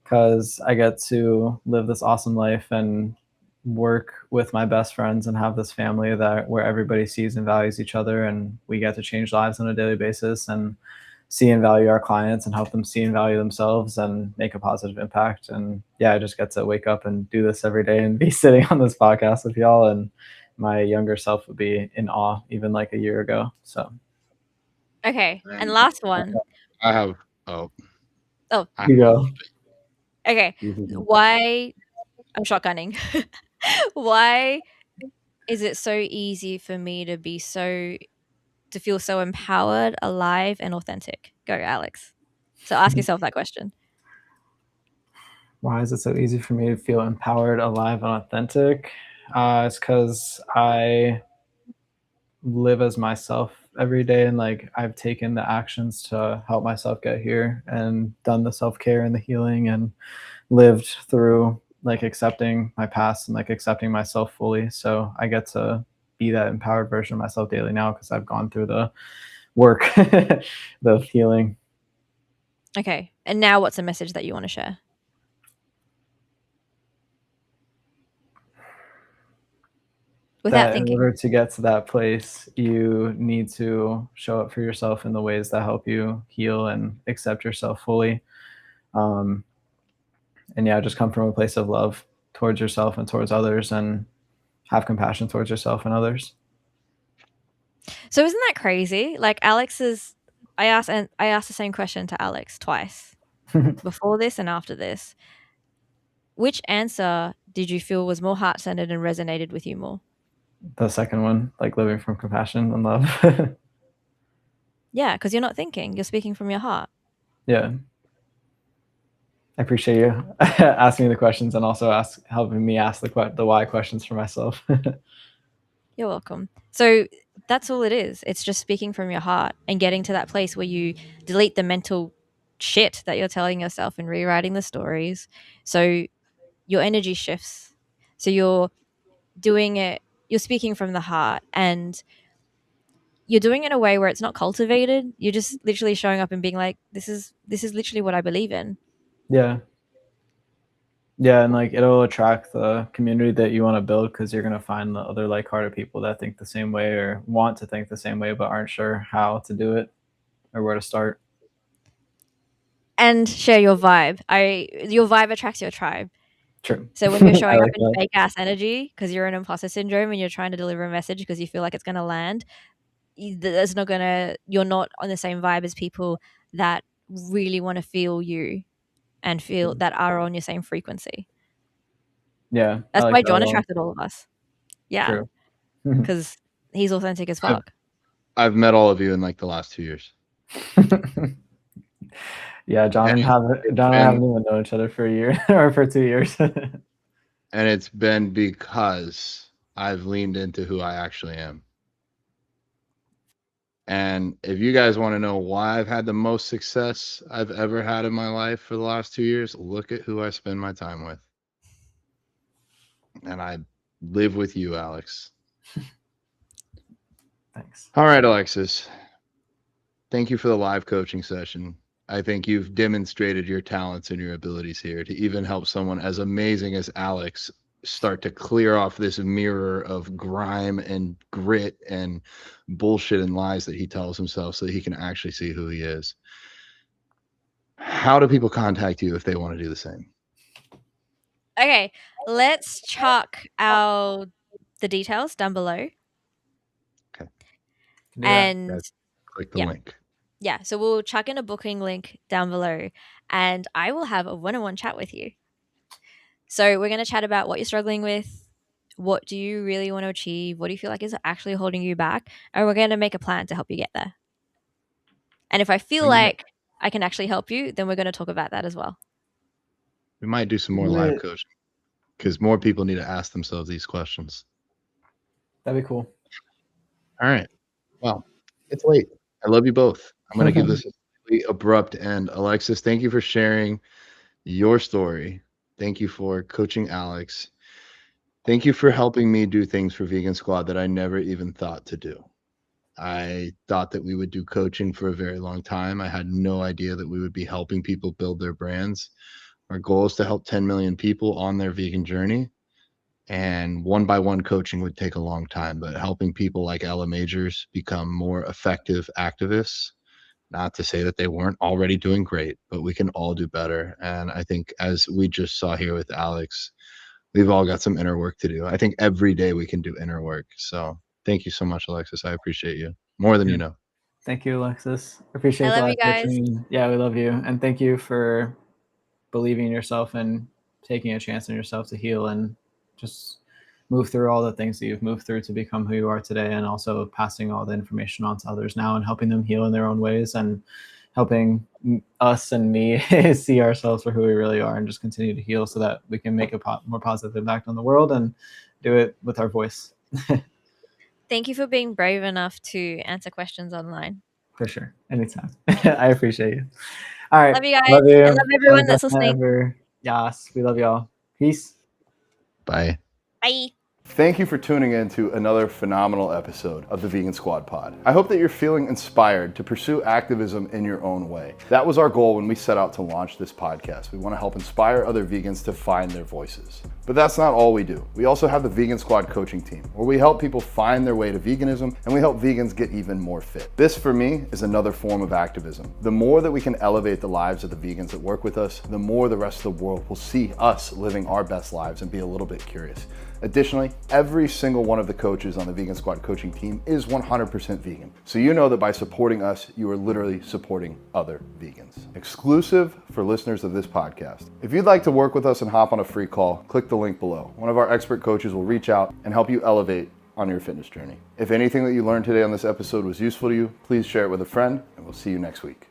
Because I get to live this awesome life and work with my best friends and have this family where everybody sees and values each other, and we get to change lives on a daily basis and see and value our clients and help them see and value themselves and make a positive impact. And yeah, I just get to wake up and do this every day and be sitting on this podcast with y'all, and my younger self would be in awe even like a year ago. So Okay, and last one. I have Oh, you go. okay. Why? I'm shotgunning. Why is it so easy for me to feel so empowered, alive, and authentic? Go, Alex. So ask yourself that question. Why is it so easy for me to feel empowered, alive, and authentic? It's because I live as myself every day, and like I've taken the actions to help myself get here and done the self-care and the healing and lived through like accepting my past and like accepting myself fully. So I get to be that empowered version of myself daily now because I've gone through the work, the healing. Okay, and now what's a message that you want to share? Without thinking. In order to get to that place, you need to show up for yourself in the ways that help you heal and accept yourself fully. And yeah, just come from a place of love towards yourself and towards others, and have compassion towards yourself and others. So isn't that crazy? Like I asked the same question to Alex twice, before this and after this. Which answer did you feel was more heart-centered and resonated with you more? The second one, like living from compassion and love. Yeah, because you're not thinking, you're speaking from your heart. Yeah. I appreciate you asking me the questions and also helping me ask the why questions for myself. You're welcome. So that's all it is. It's just speaking from your heart and getting to that place where you delete the mental shit that you're telling yourself and rewriting the stories. So your energy shifts. So you're doing it, you're speaking from the heart, and you're doing it in a way where it's not cultivated. You're just literally showing up and being like, this is literally what I believe in. Yeah. Yeah, and like it'll attract the community that you want to build, because you're gonna find the other like-hearted people that think the same way or want to think the same way but aren't sure how to do it or where to start. And share your vibe. Your vibe attracts your tribe. True. So when you're showing up like in fake ass energy because you're an imposter syndrome and you're trying to deliver a message because you feel like it's going to land, you're not on the same vibe as people that really want to feel you and feel that are on your same frequency. Yeah. That's like why John attracted all of us. Yeah. True. Because he's authentic as fuck. I've met all of you in like the last 2 years. Yeah, John and I haven't even known each other for a year or for 2 years. And it's been because I've leaned into who I actually am. And if you guys want to know why I've had the most success I've ever had in my life for the last 2 years, look at who I spend my time with. And I live with you, Alex. Thanks. All right, Alexis. Thank you for the live coaching session. I think you've demonstrated your talents and your abilities here to even help someone as amazing as Alex start to clear off this mirror of grime and grit and bullshit and lies that he tells himself so that he can actually see who he is. How do people contact you if they want to do the same? Okay, let's chuck the details down below. Okay. And click the link. Yeah, so we'll chuck in a booking link down below and I will have a one-on-one chat with you. So we're going to chat about what you're struggling with. What do you really want to achieve? What do you feel like is actually holding you back? And we're going to make a plan to help you get there. And if I feel like I can actually help you, then we're going to talk about that as well. We might do some more live coaching because more people need to ask themselves these questions. That'd be cool. All right. Well, it's late. I love you both. I'm going to give this a really abrupt end. Alexis, thank you for sharing your story. Thank you for coaching Alex. Thank you for helping me do things for Vegan Squad that I never even thought to do. I thought that we would do coaching for a very long time. I had no idea that we would be helping people build their brands. Our goal is to help 10 million people on their vegan journey. and one-by-one coaching would take a long time, but helping people like Ella Majors become more effective activists, not to say that they weren't already doing great, but we can all do better. And I think, as we just saw here with Alex, we've all got some inner work to do. I think every day we can do inner work. So thank you so much, Alexis. I appreciate you more than you know. Thank you, Alexis. Appreciate I the love you life guys. coaching. Yeah, we love you. And thank you for believing in yourself and taking a chance on yourself to heal and just move through all the things that you've moved through to become who you are today, and also passing all the information on to others now and helping them heal in their own ways and helping us and me see ourselves for who we really are and just continue to heal so that we can make a more positive impact on the world and do it with our voice. Thank you for being brave enough to answer questions online. For sure. Anytime. I appreciate you. All right. Love you guys. Love you. And love everyone that's listening. Ever. Yes, we love y'all. Peace. Bye. Bye. Thank you for tuning in to another phenomenal episode of the Vegan Squad Pod. I hope that you're feeling inspired to pursue activism in your own way. That was our goal when we set out to launch this podcast. We want to help inspire other vegans to find their voices. But that's not all we do. We also have the Vegan Squad coaching team, where we help people find their way to veganism, and we help vegans get even more fit. This, for me, is another form of activism. The more that we can elevate the lives of the vegans that work with us, the more the rest of the world will see us living our best lives and be a little bit curious. Additionally, every single one of the coaches on the Vegan Squad coaching team is 100% vegan. So you know that by supporting us, you are literally supporting other vegans. Exclusive for listeners of this podcast. If you'd like to work with us and hop on a free call, click the link below. One of our expert coaches will reach out and help you elevate on your fitness journey. If anything that you learned today on this episode was useful to you, please share it with a friend, and we'll see you next week.